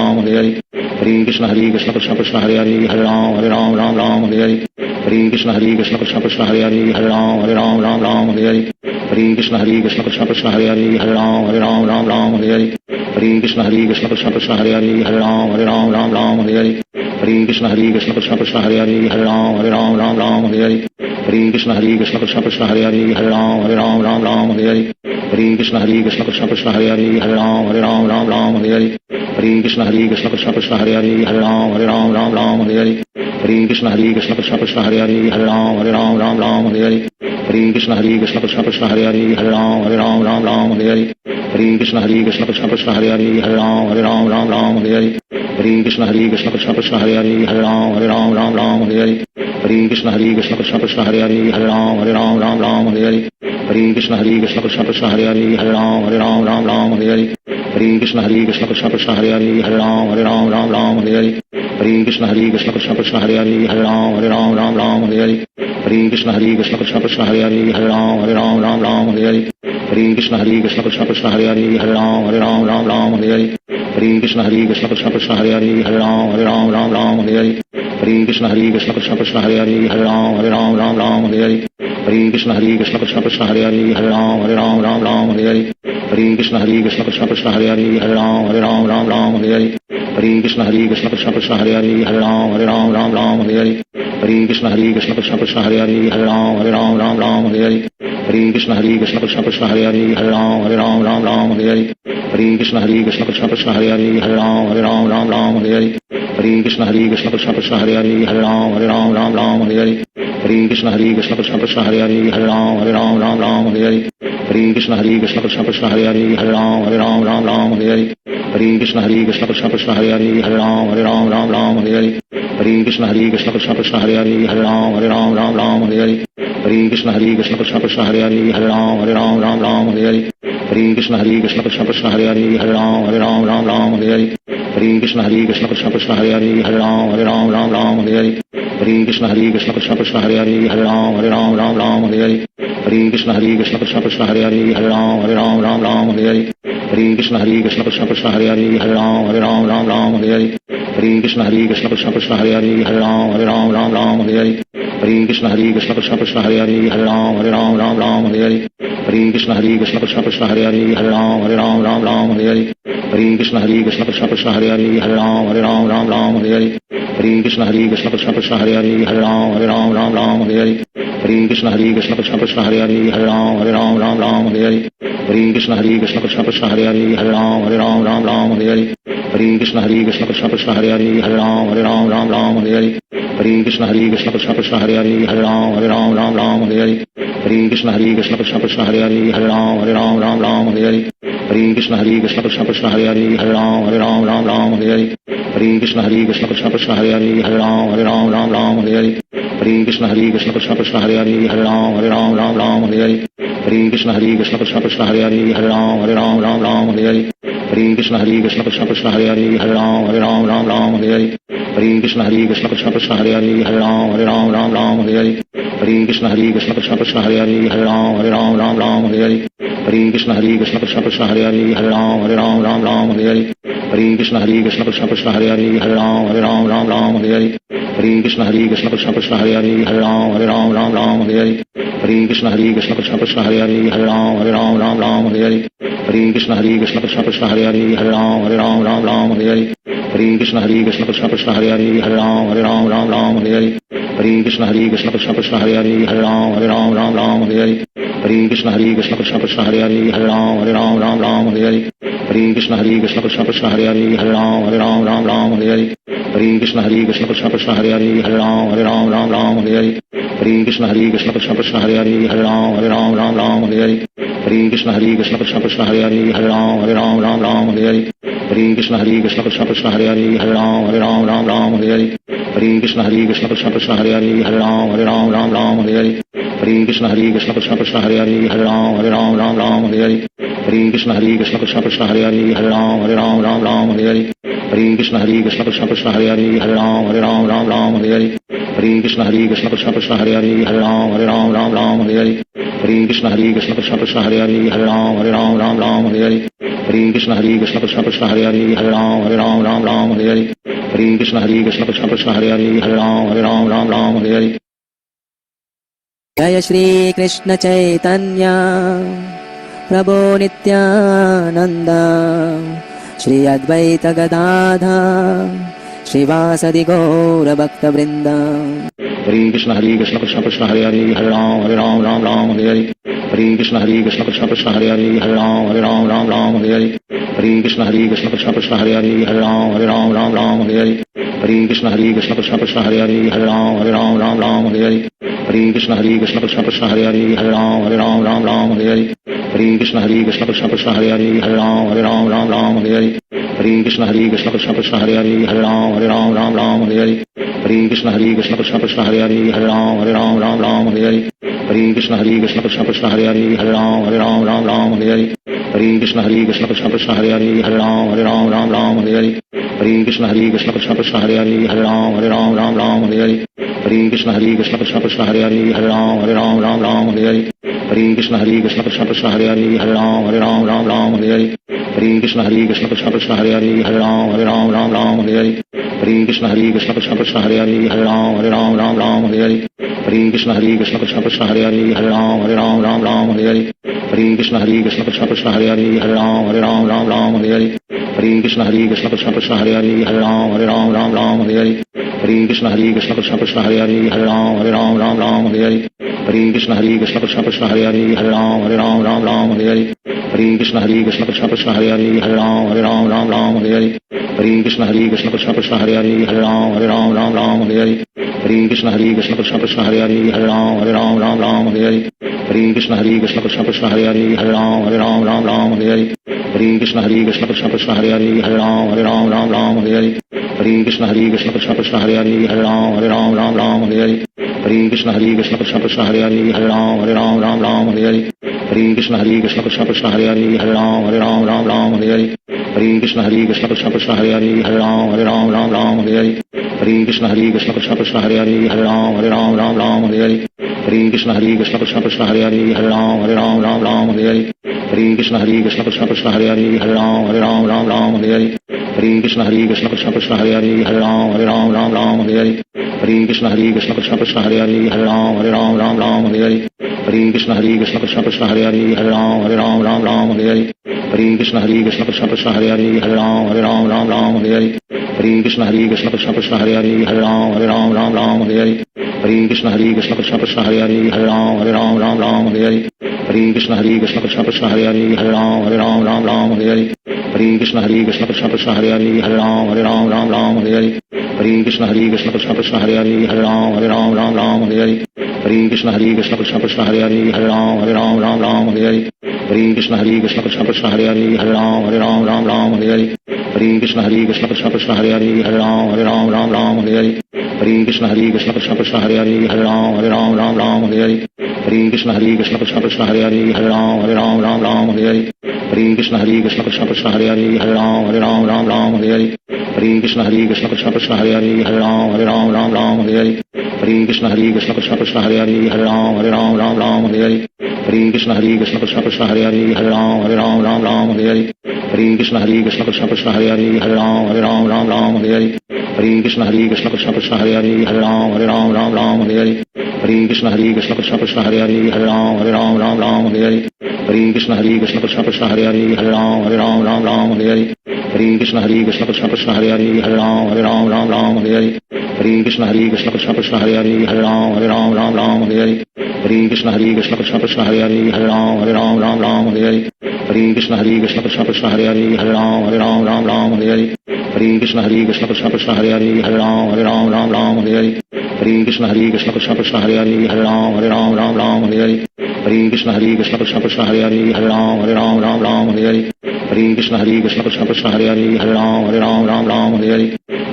Hare Ram Hare Hare Hare Krishna Krishna Krishna Hare Hare Hare Ram Hare Hare Hare Krishna Krishna Krishna Hare Hare Hare Ram Hare Hare Hare Krishna Krishna Krishna Hare Hare Hare Ram Hare Hare Hare Krishna Krishna Krishna Hare Hare Hare Ram Hare Hare Hare Krishna Krishna Krishna Hare Hare Hare Ram Hare Hare Hare Krishna Krishna Krishna Hare Hare Hare Ram Hare Hare Hare Krishna Krishna Krishna Hare Hare Hare Ram Hare Hare Hare Krishna Krishna Krishna Hare Hare Hare Ram Hare Hare Hare Krishna Krishna Krishna Hare Hare Hare Ram Hare Hare Hare Krishna Krishna Krishna Hare Hare Hare Ram Hare Hare Hare Krishna Krishna Krishna Hare Hare Hare Ram Hare Hare Hare Hare Krishna Krishna Krishna Hare Hare Hare Ram Ram Ram Hare Hare Hare Krishna Krishna Krishna Hare Hare Hare Ram Ram Hare Hare Hare Krishna Krishna Krishna Hare Hare Hare Ram Ram Hare Hare Hare Krishna Krishna Krishna Hare Hare Hare Ram Ram Hare Hare Hare Krishna Krishna Krishna Hare Hare Hare Ram Ram Hare Hare Hare Krishna Krishna Krishna Hare Hare Hare Ram Ram Hare Hare Hare Krishna Krishna Krishna Hare Hare Hare Ram Ram Hare Hare Hare Krishna Krishna Krishna Hare Hare Hare Ram Ram Hare Hare Hare Krishna Krishna Krishna Hare Hare Hare Ram Ram Hare Hare Hare Krishna Krishna Krishna Hare Hare Hare Ram Ram Hare Hare Hare Krishna Krishna Krishna Hare Hare Hare Ram Ram Hare Hare Hare Krishna Krishna Krishna Hare Hare Hare Ram Ram Hare Hare Hare Krishna Krishna Krishna Hare Hare Hare Ram Ram Hare Hare Hare Krishna Krishna Krishna Hare Hare Hare Ram Ram Hare Hare Hare Krishna Krishna Krishna Hare Hare Hare Ram Ram Hare Hare Hare Krishna Krishna Krishna Hare Hare Hare Ram Ram Hare Hare Hare Krishna Krishna Krishna Hare Hare Hare Ram Ram Hare Hare Hare Krishna Krishna Krishna Hare Hare Hare Ram Ram Hare Hare Hare Krishna Krishna Krishna Hare Hare Hare Ram Ram Hare Hare Hare Krishna Krishna Krishna Hare Hare Hare Ram Ram Hare Hare Hare Krishna Krishna Krishna Hare Hare Hare Ram Ram Hare Hare Hare Krishna Krishna Krishna Hare Hare Hare Ram Ram Hare Hare Hare Krishna Krishna Krishna Hare Hare Hare Ram Ram Hare Hare Hare Krishna Krishna Krishna Hare Hare Hare Ram Ram Hare Hare Hare Krishna Krishna Krishna Hare Hare Hare Ram Ram Hare Hare Hare Krishna Krishna Krishna Hare Hare Hare Ram Ram Hare Hare Hare Krishna Krishna Krishna Hare Hare Hare Ram Ram Hare Hare Hare Krishna Krishna Krishna Hare Hare Hare Ram Ram Hare Hare Hare Krishna Krishna Krishna Hare Hare Hare Ram Ram Hare Hare Hare Krishna Krishna Krishna Hare Hare Hare Ram Ram Hare Hare Hare Krishna Krishna Krishna Hare Hare Hare Ram Ram Hare Hare Hare Krishna Krishna Krishna Hare Hare Hare Ram Ram Hare Hare Hare Krishna Krishna Krishna Hare Hare Hare Ram Ram Hare Hare Hare Krishna Krishna Krishna Hare Hare Hare Ram Ram Hare Hare Hare Krishna Krishna Krishna Hare Hare Hare Ram Ram Hare Hare Hare Krishna Krishna Krishna Hare Hare Hare Ram Ram Hare Hare Hare Krishna Krishna Krishna Hare Hare Hare Ram Ram Hare Hare Hare Krishna Krishna Krishna Hare Hare Hare Ram Ram Hare Hare Hare Krishna Krishna Krishna Hare Hare Hare Ram Ram Hare Hare Hare Krishna Krishna Krishna Hare Hare Hare Ram Ram Hare Hare Hare Krishna Krishna Krishna Hare Hare Hare Ram Ram Hare Hare Hare Krishna Krishna Krishna Hare Hare Hare Ram Ram Hare Hare Hare Krishna Krishna Krishna Hare Hare Hare Ram Ram Hare Hare Hare Krishna Krishna Krishna Hare Hare Hare Ram Ram Hare Hare Hare Krishna Krishna Krishna Hare Hare Hare Ram Ram Hare Hare Hare Krishna Krishna Krishna Hare Hare Hare Ram Ram Hare Hare Hare Krishna Krishna Krishna Hare Hare Hare Ram Ram Hare Hare Hare Krishna Krishna Krishna Hare Hare Hare Ram Ram Hare Hare Hare Krishna Krishna Krishna Hare Hare Hare Ram Ram Hare Hare Hare Krishna Krishna Krishna Hare Hare Hare Ram Ram Hare Hare Hare Krishna Krishna Krishna Hare Hare Hare Ram Ram Hare Hare Hare Krishna Krishna Krishna Hare Hare Hare Ram Ram Hare Hare Hare Krishna Krishna Krishna Hare Hare Hare Ram Ram Hare Hare Hare Krishna Krishna Krishna Hare Hare Hare Ram Ram Hare Hare Hare Krishna Krishna Krishna Hare Hare Hare Ram Ram Hare Hare Hare Krishna Krishna Krishna Hare Hare Hare Ram Ram Hare Hare Hare Krishna Krishna Krishna Hare Hare Hare Ram Ram Hare Hare Hare Krishna Krishna Krishna Hare Hare Hare Ram Ram Hare Hare Hare Krishna Krishna Krishna Hare Hare Hare Ram Ram Hare Hare Hare Krishna Krishna Krishna Hare Hare Hare Ram Ram Hare Hare Hare Krishna Krishna Krishna Hare Hare Hare Ram Ram Hare Hare Hare Krishna Krishna Krishna Hare Hare Hare Ram Ram Hare Hare Hare Krishna Krishna Krishna Hare Hare Hare Ram Ram Hare Hare Hare Krishna Krishna Krishna Hare Hare Hare Ram Hare Hare जय श्री कृष्ण चैतन्य प्रभो नित्यानंद श्री अद्वैत गदाधर श्रीवासदि गौर भक्त वृंद Hare Krishna Krishna Krishna Hare Hare Hare Ram Hare Hare Hare Krishna Krishna Krishna Hare Hare Hare Ram Hare Hare Hare Krishna Krishna Krishna Hare Hare Hare Ram Hare Hare Hare Krishna Krishna Krishna Hare Hare Hare Ram Hare Hare Hare Krishna Krishna Krishna Hare Hare Hare Ram Hare Hare Hare Krishna Krishna Krishna Hare Hare Hare Ram Hare Hare Hare Krishna Krishna Krishna Hare Hare Hare Hare Krishna Krishna Krishna Hare Hare Hare Ram Ram Ram Hare Hare Hare Krishna Krishna Krishna Hare Hare Hare Ram Ram Hare Hare Hare Krishna Krishna Krishna Hare Hare Hare Ram Ram Hare Hare Hare Krishna Krishna Krishna Hare Hare Hare Ram Ram Hare Hare Hare Krishna Krishna Krishna Hare Hare Hare Ram Ram Hare Hare Hare Krishna Krishna Krishna Hare Hare Hare Ram Ram Hare Hare Hare Krishna Krishna Krishna Hare Hare Hare Ram Ram Hare Hare Hare Krishna Krishna Krishna Hare Hare Hare Ram Ram Hare Hare Hare Krishna Krishna Krishna Hare Hare Hare Ram Ram Hare Hare Hare Krishna Krishna Krishna Hare Hare Hare Ram Ram Hare Hare Hare Krishna Krishna Krishna Hare Hare Hare Ram Ram Hare Hare Hare Krishna Krishna Krishna Hare Hare Hare Ram Ram Hare Hare Hare Krishna Krishna Krishna Hare Hare Hare Ram Ram Hare Hare Hare Krishna Krishna Krishna Hare Hare Hare Ram Ram Hare Hare Hare Krishna Krishna Krishna Hare Hare Hare Ram Ram Hare Hare Hare Krishna Krishna Krishna Hare Hare Hare Ram Ram Hare Hare Hare Krishna Krishna Krishna Hare Hare Hare Ram Ram Hare Hare Hare Krishna Krishna Krishna Hare Hare Hare Ram Ram Hare Hare Hare Krishna Krishna Krishna Hare Hare Hare Ram Ram Hare Hare Hare Krishna Krishna Krishna Hare Hare Hare Ram Ram Hare Hare Hare Krishna Krishna Krishna Hare Hare Hare Ram Ram Hare Hare Hare Krishna Krishna Krishna Hare Hare Hare Ram Ram Hare Hare Hare Krishna Krishna Krishna Hare Hare Hare Ram Ram Hare Hare Hare Krishna Krishna Krishna Hare Hare Hare Ram Ram Hare Hare Hare Krishna Krishna Krishna Hare Hare Hare Ram Ram Hare Hare Hare Krishna Krishna Krishna Hare Hare Hare Ram Ram Hare Hare Hare Krishna Krishna Krishna Hare Hare Hare Ram Ram Hare Hare Hare Krishna Krishna Krishna Hare Hare Hare Ram Ram Hare Hare Hare Krishna Krishna Krishna Hare Hare Hare Ram Ram Hare Hare Hare Krishna Krishna Krishna Hare Hare Hare Ram Ram Hare Hare Hare Krishna Krishna Krishna Hare Hare Hare Ram Ram Hare Hare Hare Krishna Krishna Krishna Hare Hare Hare Ram Ram Hare Hare Hare Krishna Krishna Krishna Hare Hare Hare Ram Ram Hare Hare Hare Krishna Krishna Krishna Hare Hare Hare Ram Ram Hare Hare Hare Krishna Krishna Krishna Hare Hare Hare Ram Ram Hare Hare Hare Krishna Krishna Krishna Hare Hare Hare Ram Ram Hare Hare Hare Krishna Krishna Krishna Hare Hare Hare Ram Ram Hare Hare Hare Krishna Krishna Krishna Hare Hare Hare Ram Ram Hare Hare Hare Krishna Krishna Krishna Hare Hare Hare Ram Ram Hare Hare Hare Krishna Krishna Krishna Hare Hare Hare Ram Ram Hare Hare Hare Krishna Krishna Krishna Hare Hare Hare Ram Ram Hare Hare Hare Krishna Krishna Krishna Hare Hare Hare Ram Ram Hare Hare Hare Krishna Krishna Krishna Hare Hare Hare Ram Ram Hare Hare Hare Krishna Krishna Krishna Hare Hare Hare Ram Ram Hare Hare Hare Krishna Krishna Krishna Hare Hare Hare Ram Ram Hare Hare Hare Krishna Krishna Krishna Hare Hare Hare Ram Ram Hare Hare Hare Krishna Krishna Krishna Hare Hare Hare Ram Ram Hare Hare Hare Krishna Krishna Krishna Hare Hare Hare Ram Ram Hare Hare Hare Krishna Krishna Krishna Hare Hare Hare Ram Ram Hare Hare Hare Krishna Krishna Krishna Hare Hare Hare Ram Ram Hare Hare Hare Krishna Krishna Krishna Hare Hare Hare Ram Ram Hare Hare Hare Krishna Krishna Krishna Hare Hare Hare Ram Ram Hare Hare Hare Krishna Krishna Krishna Hare Hare Hare Ram Ram Hare Hare Hare Krishna Krishna Krishna Hare Hare Hare Ram Ram Hare Hare Hare Krishna Krishna Krishna Hare Hare Hare Ram Ram Hare Hare Hare Krishna Krishna Krishna Hare Hare Hare Ram Ram Hare Hare Hare Krishna Krishna Krishna Hare Hare Hare Ram Ram Hare Hare Hare Krishna Krishna Krishna Hare Hare Hare Ram Ram Hare Hare Hare Krishna Krishna Krishna Hare Hare Hare Ram Ram Hare Hare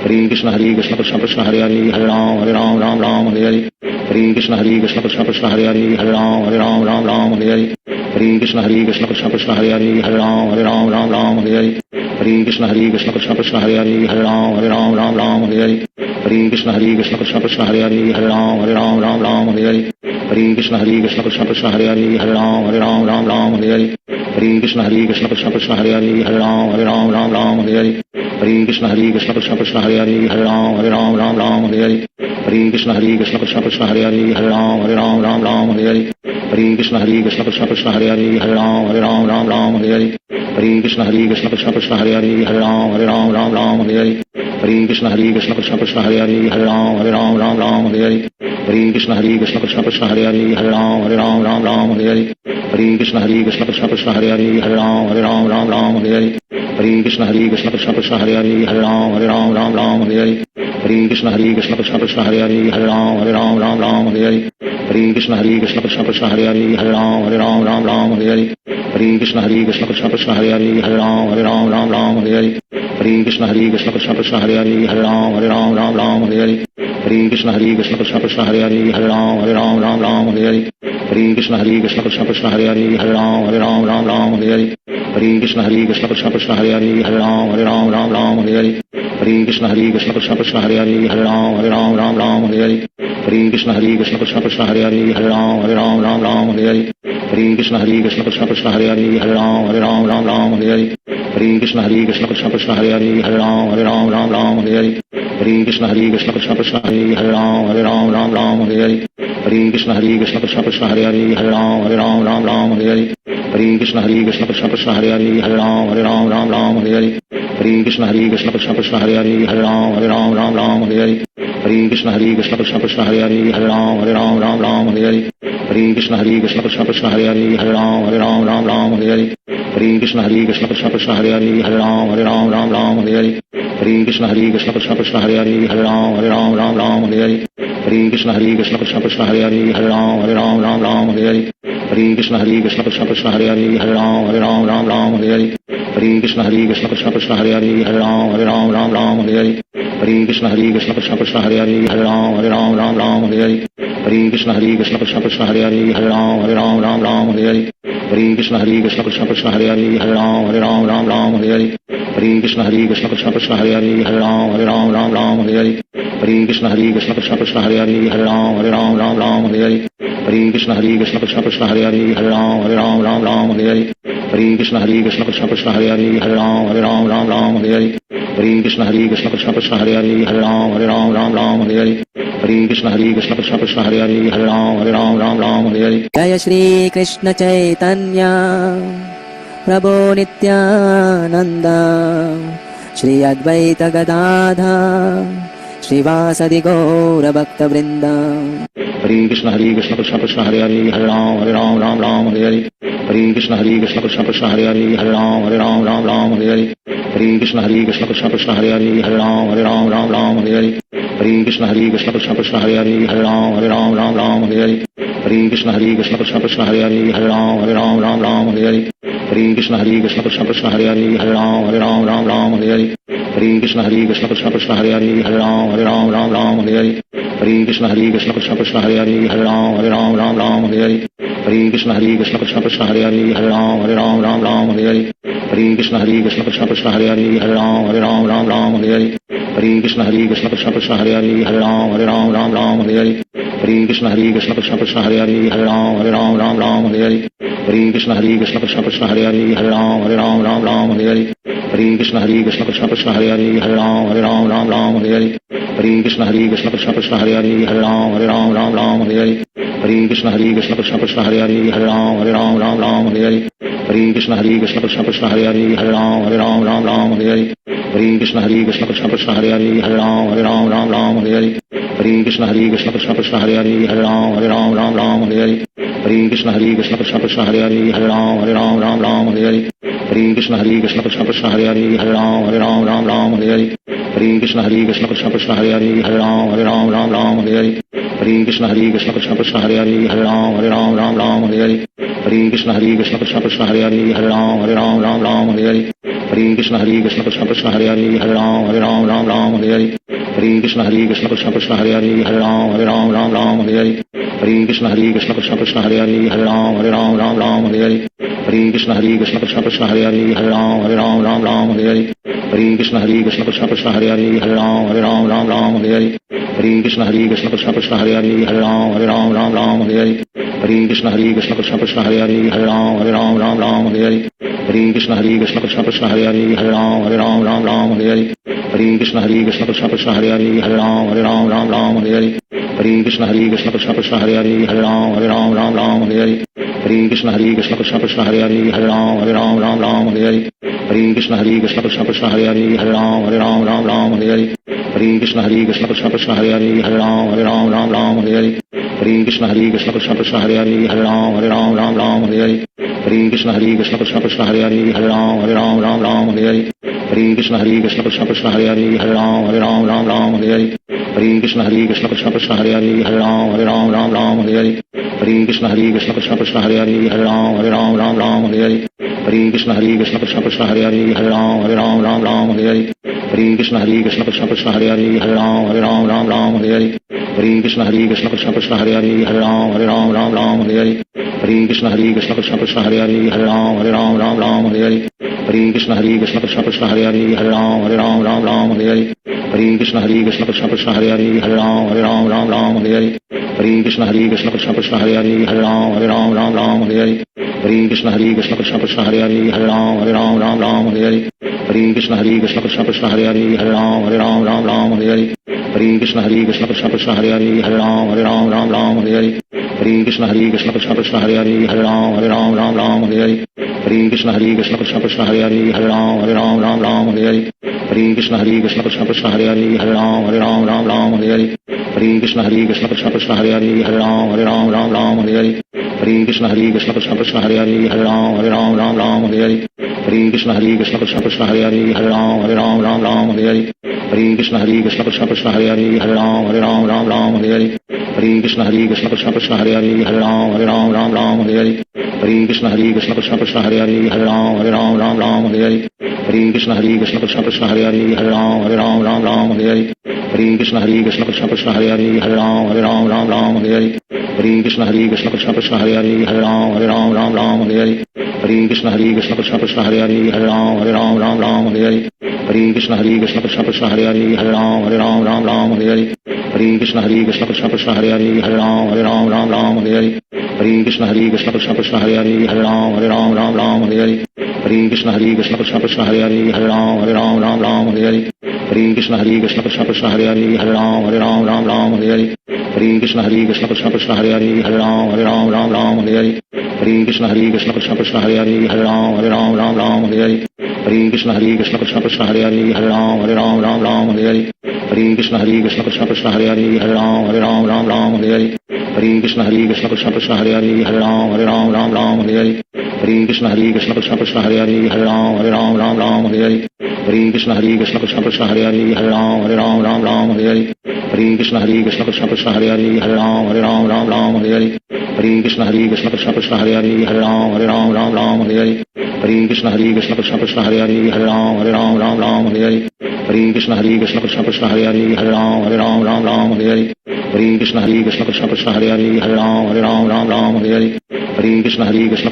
Hare Krishna Krishna Krishna Hare Hare Hare Ram Ram Hare Hare Hare Krishna Krishna Krishna Hare Hare Hare Ram Ram Hare Hare Hare Krishna Krishna Krishna Hare Hare Hare Ram Ram Hare Hare Hare Krishna Krishna Krishna Hare Hare Hare Ram Ram Hare Hare Hare Krishna Krishna Krishna Hare Hare Hare Ram Ram Hare Hare Hare Krishna Krishna Krishna Hare Hare Hare Ram Ram Hare Hare Hare Krishna Krishna Krishna Hare Hare Hare Ram Ram Hare Hare Hare Krishna Krishna Krishna Hare Hare Hare Ram Ram Hare Hare Hare Krishna Krishna Krishna Hare Hare Hare Ram Ram Hare Hare Hare Krishna Krishna Krishna Hare Hare Hare Ram Ram Hare Hare Hare Krishna Krishna Krishna Hare Hare Hare Ram Ram Hare Hare Hare Krishna Krishna Krishna Hare Hare Hare Ram Ram Hare Hare Hare Krishna Krishna Krishna Hare Hare Hare Ram Ram Hare Hare Hare Krishna Krishna Krishna Hare Hare Hare Ram Ram Hare Hare Hare Krishna Krishna Krishna Hare Hare Hare Ram Ram Hare Hare Hare Krishna Krishna Krishna Hare Hare Hare Ram Ram Hare Hare Hare Hare Krishna Krishna Krishna Hare Hare Hare Ram Ram Ram Hare Hare Hare Krishna Krishna Krishna Hare Hare Hare Ram Ram Hare Hare Hare Krishna Krishna Krishna Hare Hare Hare Ram Ram Hare Hare Hare Krishna Krishna Krishna Hare Hare Hare Ram Ram Hare Hare Hare Krishna Krishna Krishna Hare Hare Hare Ram Ram Hare Hare Hare Krishna Krishna Krishna Hare Hare Hare Ram Ram Hare Hare Hare Krishna Krishna Krishna Hare Hare Hare Ram Ram Hare Hare Hare Krishna Krishna Krishna Hare Hare Hare Ram Ram Hare Hare Hare Krishna Krishna Krishna Hare Hare Hare Ram Ram Hare Hare Hare Krishna Krishna Krishna Hare Hare Hare Ram Ram Hare Hare Hare Krishna Krishna Krishna Hare Hare Hare Ram Ram Hare Hare Hare Krishna Krishna Krishna Hare Hare Hare Ram Ram Hare Hare Hare Krishna Krishna Krishna Hare Hare Hare Ram Ram Hare Hare Hare Krishna Krishna Krishna Hare Hare Hare Ram Ram Hare Hare Hare Krishna Krishna Krishna Hare Hare Hare Ram Ram Hare Hare Hare Krishna Krishna Krishna Hare Hare Hare Ram Ram Hare Hare Hare Krishna Krishna Krishna Hare Hare Hare Ram Ram Hare Hare Hare Krishna Krishna Krishna Hare Hare Hare Ram Ram Hare Hare Hare Krishna Krishna Krishna Hare Hare Hare Ram Ram Hare Hare Hare Krishna Krishna Krishna Hare Hare Hare Ram Ram Hare Hare Hare Krishna Krishna Krishna Hare Hare Hare Ram Ram Hare Hare Hare Krishna Krishna Krishna Hare Hare Hare Ram Ram Hare Hare Hare Krishna Krishna Krishna Hare Hare Hare Ram Ram Hare Hare Hare Krishna Krishna Krishna Hare Hare Hare Ram Ram Hare Hare Hare Krishna Krishna Krishna Hare Hare Hare Ram Ram Hare Hare Hare Krishna Krishna Krishna Hare Hare Hare Ram Ram Hare Hare Hare Krishna Krishna Krishna Hare Hare Hare Ram Ram Hare Hare Hare Krishna Krishna Krishna Hare Hare Hare Ram Hare Hare जय श्री कृष्ण चैतन्य प्रभो नित्यानंद श्री अद्वैत गदाधर श्रीवासदि गौर भक्त वृंद Hare Krishna Krishna Krishna Hare Hare Hare Ram Hare Hare Hare Krishna Krishna Krishna Hare Hare Hare Ram Hare Hare Hare Krishna Krishna Krishna Hare Hare Hare Ram Hare Hare Hare Krishna Krishna Krishna Hare Hare Hare Ram Hare Hare Hare Krishna Krishna Krishna Hare Hare Hare Ram Hare Hare Hare Krishna Krishna Krishna Hare Hare Hare Ram Hare Hare Hare Krishna Krishna Krishna Hare Hare Hare Ram Hare Hare Hare Krishna Krishna Krishna Hare Hare Hare Ram Hare Hare Hare Krishna Krishna Krishna Hare Hare Hare Ram Hare Hare Hare Krishna Krishna Krishna Hare Hare Hare Ram Hare Hare Hare Krishna Krishna Krishna Hare Hare Hare Ram Hare Hare Hare Krishna Krishna Krishna Hare Hare Hare Ram Hare Hare Hare Krishna Krishna Krishna Hare Hare Hare Ram Hare Hare Hare Krishna Krishna Krishna Hare Hare Hare Ram Hare Hare Hare Krishna Krishna Krishna Hare Hare Hare Ram Hare Hare Hare Krishna Krishna Krishna Hare Hare Hare Ram Hare Hare Hare Krishna Krishna Krishna Hare Hare Hare Ram Hare Hare Hare Krishna Krishna Krishna Hare Hare Hare Ram Hare Hare Hare Krishna Krishna Krishna Hare Hare Hare Ram Hare Hare Hare Krishna Krishna Krishna Hare Hare Hare Ram Hare Hare Hare Krishna Krishna Krishna Hare Hare Hare Ram Hare Hare Hare Krishna Krishna Krishna Hare Hare Hare Ram Hare Hare Hare Krishna Krishna Krishna Hare Hare Hare Ram Hare Hare Hare Krishna Krishna Krishna Hare Hare Hare Ram Hare Hare Hare Krishna Krishna Krishna Hare Hare Hare Ram Hare Hare Hare Krishna Krishna Krishna Hare Hare Hare Ram Hare Hare Hare Krishna Krishna Krishna Hare Hare Hare Ram Hare Hare Hare Krishna Krishna Krishna Hare Hare Hare Ram Hare Hare Hare Krishna Krishna Krishna Hare Hare Hare Ram Hare Hare Hare Krishna Krishna Krishna Hare Hare Hare Ram Hare Hare Hare Krishna Krishna Krishna Hare Hare Hare Ram Hare Hare Hare Krishna Krishna Krishna Hare Hare Hare Ram Hare Hare Hare Krishna Krishna Krishna Hare Hare Hare Ram Hare Hare Hare Krishna Krishna Krishna Hare Hare Hare Ram Hare Hare Hare Krishna Krishna Krishna Hare Hare Hare Ram Hare Hare Hare Krishna Krishna Krishna Hare Hare Hare Ram Hare Hare Hare Krishna Krishna Krishna Hare Hare Hare Ram Hare Hare Hare Krishna Krishna Krishna Hare Hare Hare Ram Hare Hare Hare Krishna Krishna Krishna Hare Hare Hare Ram Hare Hare Hare Krishna Krishna Krishna Hare Hare Hare Ram Hare Hare Hare Krishna Krishna Krishna Hare Hare Hare Ram Hare Hare Hare Krishna Krishna Krishna Hare Hare Hare Ram Hare Hare Hare Hare Krishna Krishna Krishna Hare Hare Hare Ram Ram Ram Hare Hare Hare Krishna Krishna Krishna Hare Hare Hare Ram Ram Hare Hare Hare Krishna Krishna Krishna Hare Hare Hare Ram Ram Hare Hare Hare Krishna Krishna Krishna Hare Hare Hare Ram Ram Hare Hare Hare Krishna Krishna Krishna Hare Hare Hare Ram Ram Hare Hare Hare Krishna Krishna Krishna Hare Hare Hare Ram Ram Hare Hare Hare Krishna Krishna Krishna Hare Hare Hare Ram Hare Hare Hare Krishna Krishna Krishna Hare Hare Hare Ram Hare Hare Hare Krishna Krishna Krishna Hare Hare Hare Ram Hare Hare Hare Krishna Krishna Krishna Hare Hare Hare Ram Hare Hare Hare Krishna Krishna Krishna Hare Hare Hare Ram Hare Hare Hare Krishna Krishna Krishna Hare Hare Hare Ram Hare Hare Hare Krishna Krishna Krishna Hare Hare Hare Ram Hare Hare Hare Krishna Krishna Krishna Hare Hare Hare Ram Hare Hare Hare Krishna Krishna Krishna Hare Hare Hare Ram Hare Hare Hare Krishna Krishna Krishna Hare Hare Hare Ram Hare Hare Hare Krishna Krishna Krishna Hare Hare Hare Ram Hare Hare Hare Krishna Krishna Krishna Hare Hare Hare Ram Hare Hare Hare Krishna Krishna Krishna Hare Hare Hare Ram Hare Hare Hare Krishna Krishna Krishna Hare Hare Hare Ram Hare Hare Hare Krishna Krishna Krishna Hare Hare Hare Ram Hare Hare Hare Krishna Krishna Krishna Hare Hare Hare Ram Hare Hare Hare Krishna Krishna Krishna Hare Hare Hare Ram Hare Hare Hare Krishna Krishna Krishna Hare Hare Hare Ram Hare Hare Hare Krishna Krishna Krishna Hare Hare Hare Ram Hare Hare Hare Krishna Krishna Krishna Hare Hare Hare Ram Hare Hare Hare Krishna Krishna Krishna Hare Hare Hare Ram Hare Hare Hare Krishna Krishna Krishna Hare Hare Hare Ram Hare Hare Hare Krishna Krishna Krishna Hare Hare Hare Ram Hare Hare Hare Krishna Krishna Krishna Hare Hare Hare Ram Hare Hare Hare Krishna Krishna Krishna Hare Hare Hare Ram Hare Hare Hare Krishna Krishna Krishna Hare Hare Hare Ram Hare Hare Hare Krishna Krishna Krishna Hare Hare Hare Ram Hare Hare Hare Krishna Krishna Krishna Hare Hare Hare Ram Hare Hare Hare Krishna Krishna Krishna Hare Hare Hare Ram Hare Hare Hare Krishna Krishna Krishna Hare Hare Hare Ram Hare Hare Hare Krishna Krishna Krishna Hare Hare Hare Ram Hare Hare Hare Krishna Krishna Krishna Hare Hare Hare Ram Hare Hare Hare Krishna Krishna Krishna Hare Hare Hare Ram Hare Hare Hare Krishna Krishna Krishna Hare Hare Hare Ram Hare Hare Hare Krishna Krishna Krishna Hare Hare Hare Ram Hare Hare Hare Krishna Krishna Krishna Hare Hare Hare Ram Hare Hare Hare Krishna Krishna Krishna Hare Hare Hare Ram Hare Hare Hare Krishna Krishna Krishna Hare Hare Hare Ram Hare Hare Hare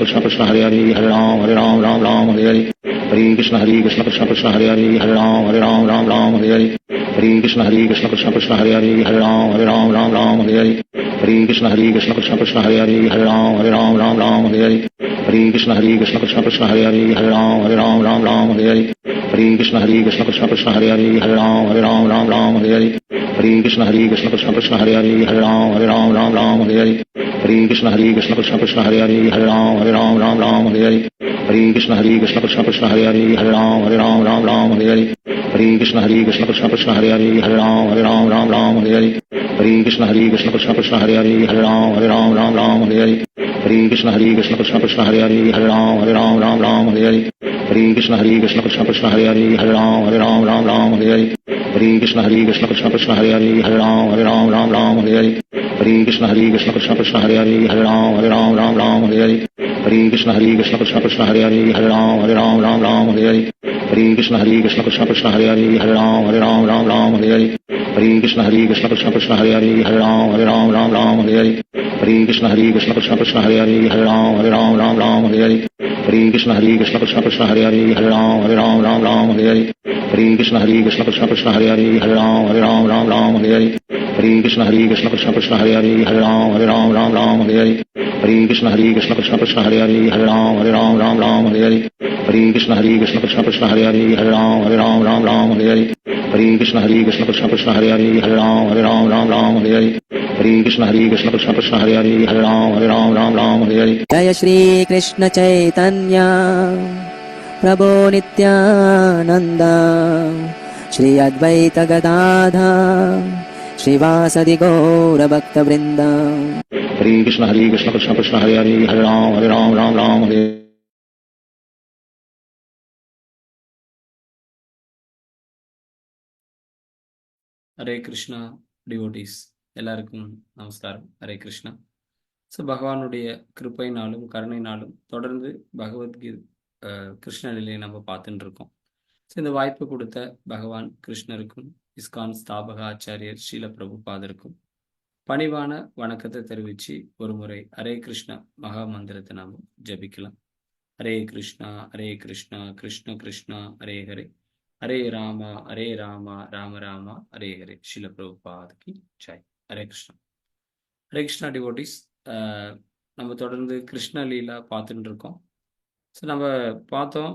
Krishna Krishna Krishna Hare Hare Hare Ram Hare Hare Hare Krishna Krishna Krishna Hare Hare Hare Ram Hare Hare Hare Krishna Krishna Krishna Hare Hare Hare Ram Hare Hare Hare Krishna Krishna Krishna Hare Hare Hare Ram Hare Hare Hare Krishna Krishna Krishna Hare Hare Hare Ram Hare Hare Hare Krishna Krishna Krishna Hare Hare Hare Ram Hare Hare Hare Krishna Krishna Krishna Hare Hare Hare Ram Hare Hare Hare Krishna Krishna Krishna Hare Hare Hare Ram Hare Hare Hare Krishna Krishna Krishna Hare Hare Hare Ram Hare Hare Hare Krishna Krishna Krishna Hare Hare Hare Ram Hare Hare Hare Krishna Krishna Krishna Hare Hare Hare Ram Hare Hare Hare Krishna Krishna Krishna Hare Hare Hare Ram Hare Hare Hare Krishna Krishna Krishna Hare Hare Hare Ram Hare Hare Hare Krishna Krishna Krishna Hare Hare Hare Ram Hare Hare Hare Krishna Krishna Krishna Hare Hare Hare Ram Hare Hare Hare Krishna Krishna Krishna Hare Hare Hare Ram Hare Hare Hare Krishna Krishna Krishna Hare Hare Hare Ram Hare Hare Hare Krishna Krishna Krishna Hare Hare Hare Ram Hare Hare Hare Krishna Krishna Krishna Hare Hare Hare Ram Hare Hare Hare Krishna Krishna Krishna Hare Hare Hare Ram Hare Hare Hare Krishna Krishna Krishna Hare Hare Hare Ram Hare Hare Hare Krishna Krishna Krishna Hare Hare Hare Ram Hare Hare जय श्री कृष्ण चैतन्य प्रभो नित्यानंद श्री अद्वैत गदाधर श्रीवासदि गौर भक्त वृंद Hare Krishna Krishna Krishna Hare Hare Hare Ram Hare Hare Krishna devotees எல்லாருக்கும் நமஸ்காரம். Hare Krishna. So பகவானுடைய கிருப்பைனாலும் கருணைனாலும் தொடர்ந்து பகவத்கீதை கிருஷ்ணலீலையை நம்ம பார்த்துட்டு இருக்கோம். ஸோ இந்த வாய்ப்பு கொடுத்த பகவான் கிருஷ்ணருக்கும், இஸ்கான் ஸ்தாபக ஆச்சாரியர் ஸ்ரீல பிரபுபாதருக்கும் பணிவான வணக்கத்தை தெரிவிச்சு ஒரு முறை ஹரே கிருஷ்ணா மகா மந்திரத்தை நாம ஜபிக்கலாம். ஹரே கிருஷ்ணா கிருஷ்ண கிருஷ்ணா ஹரே ஹரே, ஹரே ராமா ராம ராமா ஹரே ஹரே. ஸ்ரீல பிரபுபாதகி ஜெய். ஹரே கிருஷ்ணா. ஹரே கிருஷ்ணா டிவோட்டிஸ், நம்ம தொடர்ந்து கிருஷ்ண லீலா பார்த்துட்டு இருக்கோம். ஸோ நம்ம பார்த்தோம்,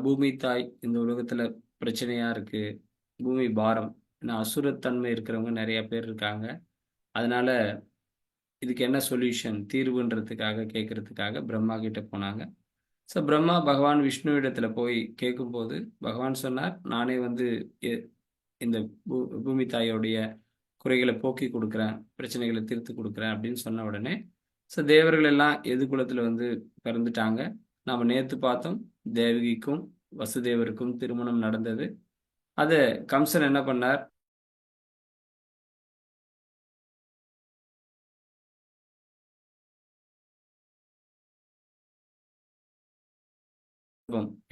பூமி தாய் இந்த உலகத்தில் பிரச்சனையாக இருக்குது, பூமி பாரம், ஏன்னா அசுரத்தன்மை இருக்கிறவங்க நிறைய பேர் இருக்காங்க. அதனால இதுக்கு என்ன சொல்யூஷன், தீர்வுன்றதுக்காக கேட்கறதுக்காக பிரம்மா கிட்ட போனாங்க. ஸோ பிரம்மா பகவான் விஷ்ணு இடத்துல போய் கேட்கும்போது பகவான் சொன்னார், நானே வந்து இந்த பூமி தாயோடைய குறைகளை போக்கி கொடுக்குறேன், பிரச்சனைகளை தீர்த்து கொடுக்குறேன் அப்படின்னு சொன்ன உடனே ஸோ தேவர்கள் எல்லாம் எதுகுலத்தில் வந்து பிறந்துட்டாங்க. நாம் நேற்று பார்த்தோம், தேவகிக்கும் வசுதேவருக்கும் திருமணம் நடந்தது. அதை கம்சன் என்ன பண்ணார்,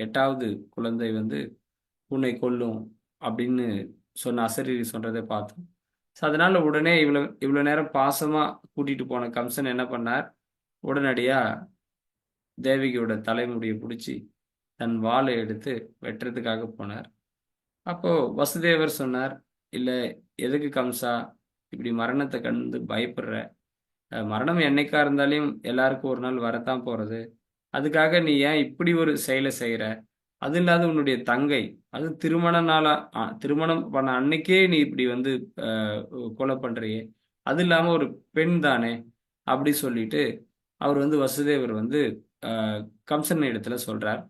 எட்டாவது குழந்தை வந்து உன்னை கொல்லும் அப்படின்னு சொன்ன அசரீரி சொல்றதை பார்த்தோம். ஸோ அதனால உடனே இவ்வளோ நேரம் பாசமா கூட்டிட்டு போன கம்சன் என்ன பண்ணார், உடனடியா தேவகியோட தலைமுடியை பிடிச்சி தன் வாளை எடுத்து வெட்டுறதுக்காக போனார். அப்போ வசுதேவர் சொன்னார், இல்லை எதுக்கு கம்சா இப்படி மரணத்தை கண்டு பயப்படுற, மரணம் என்னைக்கா இருந்தாலும் எல்லாருக்கும் ஒரு நாள் வரத்தான் போறது, அதுக்காக நீ ஏன் இப்படி ஒரு செயலை செய்யற, அது இல்லாத உன்னுடைய தங்கை, அது திருமணம் பண்ண அன்னைக்கே நீ இப்படி வந்து கொலை பண்றியே, அது இல்லாம ஒரு பெண் தானே அப்படி சொல்லிட்டு அவர் வந்து வசுதேவர் வந்து கம்சன் இடத்துல சொல்றார்.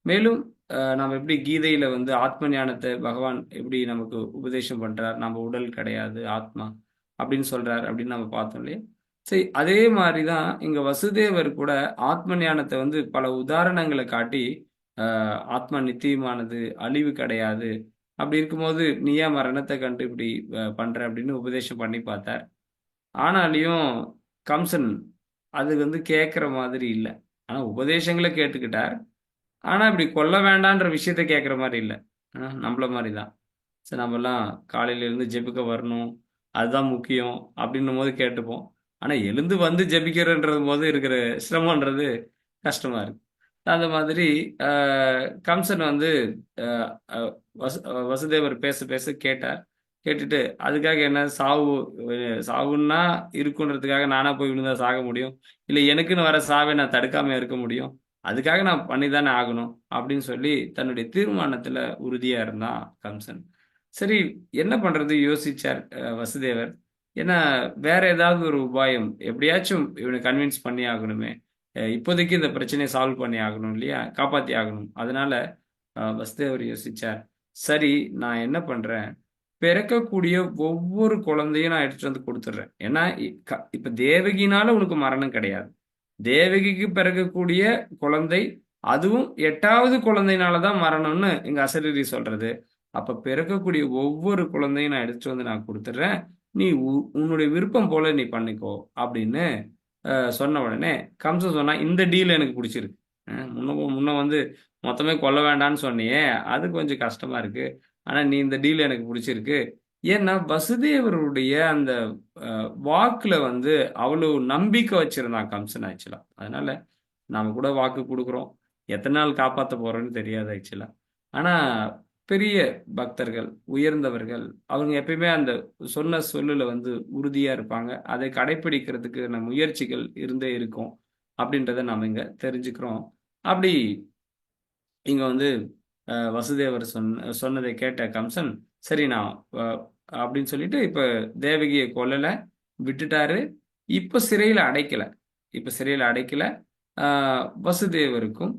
மேலும் நம்ம எப்படி கீதையில வந்து ஆத்ம ஞானத்தை பகவான் எப்படி நமக்கு உபதேசம் பண்றார், நம்ம உடல் கிடையாது ஆத்மா அப்படின்னு சொல்றார் அப்படின்னு நம்ம பார்த்தோம் இல்லையா. சரி, அதே மாதிரிதான் இங்க வசுதேவர் கூட ஆத்ம ஞானத்தை வந்து பல உதாரணங்களை காட்டி ஆத்மா நித்தியமானது, அழிவு கிடையாது, அப்படி இருக்கும்போது நீ ஏன் மரணத்தை கண்டு இப்படி பண்ற அப்படின்னு உபதேசம் பண்ணி பார்த்தார். ஆனாலையும் கம்சன் அது வந்து கேட்குற மாதிரி இல்லை. ஆனா உபதேசங்களை கேட்டுக்கிட்டார், ஆனா இப்படி கொல்ல வேண்டான்ற விஷயத்த கேட்குற மாதிரி இல்லை. நம்மள மாதிரி தான். சரி, நம்மலாம் காலையில இருந்து ஜெபிக்க வரணும், அதுதான் முக்கியம் அப்படின்னும் போது கேட்டுப்போம். ஆனா எழுந்து வந்து ஜெபிக்கிறன்றது போது இருக்கிற சிரமன்றது கஷ்டமா இருக்கு. அந்த மாதிரி கம்சன் வந்து வசுதேவர் பேச பேச கேட்டார். கேட்டுட்டு அதுக்காக என்ன சாவுன்னா இருக்குன்றதுக்காக நானா போய் விழுந்தா சாக முடியும், இல்லை எனக்குன்னு வர சாவை நான் தடுக்காம இருக்க முடியும், அதுக்காக நான் பண்ணிதானே ஆகணும் அப்படின்னு சொல்லி தன்னுடைய தீர்மானத்துல உறுதியா இருந்தான் கம்சன். சரி, என்ன பண்றது யோசிச்சார் வசுதேவர். ஏன்னா வேற ஏதாவது ஒரு உபாயம், எப்படியாச்சும் இவனை கன்வின்ஸ் பண்ணி ஆகணுமே, இப்போதைக்கு இந்த பிரச்சனையை சால்வ் பண்ணி ஆகணும் இல்லையா, காப்பாத்தி ஆகணும். அதனால வசுதேவர் யோசிச்சார், சரி நான் என்ன பண்றேன், பிறக்கக்கூடிய ஒவ்வொரு குழந்தையும் நான் எடுத்துட்டு வந்து கொடுத்துட்றேன். ஏன்னா இப்ப தேவகினால உனக்கு மரணம் கிடையாது, தேவகிக்கு பிறக்கக்கூடிய குழந்தை, அதுவும் 8வது குழந்தைனாலதான் மரணம்னு எங்க அசரீரி சொல்றது. அப்ப பிறக்கக்கூடிய ஒவ்வொரு குழந்தையும் நான் எடுத்துட்டு வந்து நான் கொடுத்துட்றேன், நீ உன்னுடைய விருப்பம் போல நீ பண்ணிக்கோ அப்படின்னு சொன்ன உடனே கம்சன் சொன்னா, இந்த டீல் எனக்கு பிடிச்சிருக்கு, முன்ன வந்து மொத்தமே கொல்ல வேண்டான்னு சொன்னியே அது கொஞ்சம் கஷ்டமா இருக்கு, ஆனா நீ இந்த டீல் எனக்கு பிடிச்சிருக்கு. ஏன்னா வசுதேவருடைய அந்த வாக்குல வந்து அவ்வளவு நம்பிக்கை வச்சிருந்தான் கம்சன் ஆக்சுவலா. அதனால நாம கூட வாக்கு கொடுக்குறோம், எத்தனை நாள் காப்பாற்ற போறோம்னு தெரியாது ஆக்சுவலா. ஆனா பெரிய பக்தர்கள், உயர்ந்தவர்கள், அவங்க எப்பயுமே அந்த சொன்ன சொல்லுல வந்து உறுதியா இருப்பாங்க, அதை கடைபிடிக்கிறதுக்கு முயற்சிகள் இருந்தே இருக்கும் அப்படின்றத நாம இங்க தெரிஞ்சுக்கிறோம். அப்படி இங்க வந்து வசுதேவர் சொன்னதை கேட்ட கம்சன், சரி நான் அப்படின்னு சொல்லிட்டு இப்ப தேவகியை கொல்லல, விட்டுட்டாரு. இப்ப சிறையில அடைக்கல. வசுதேவருக்கும்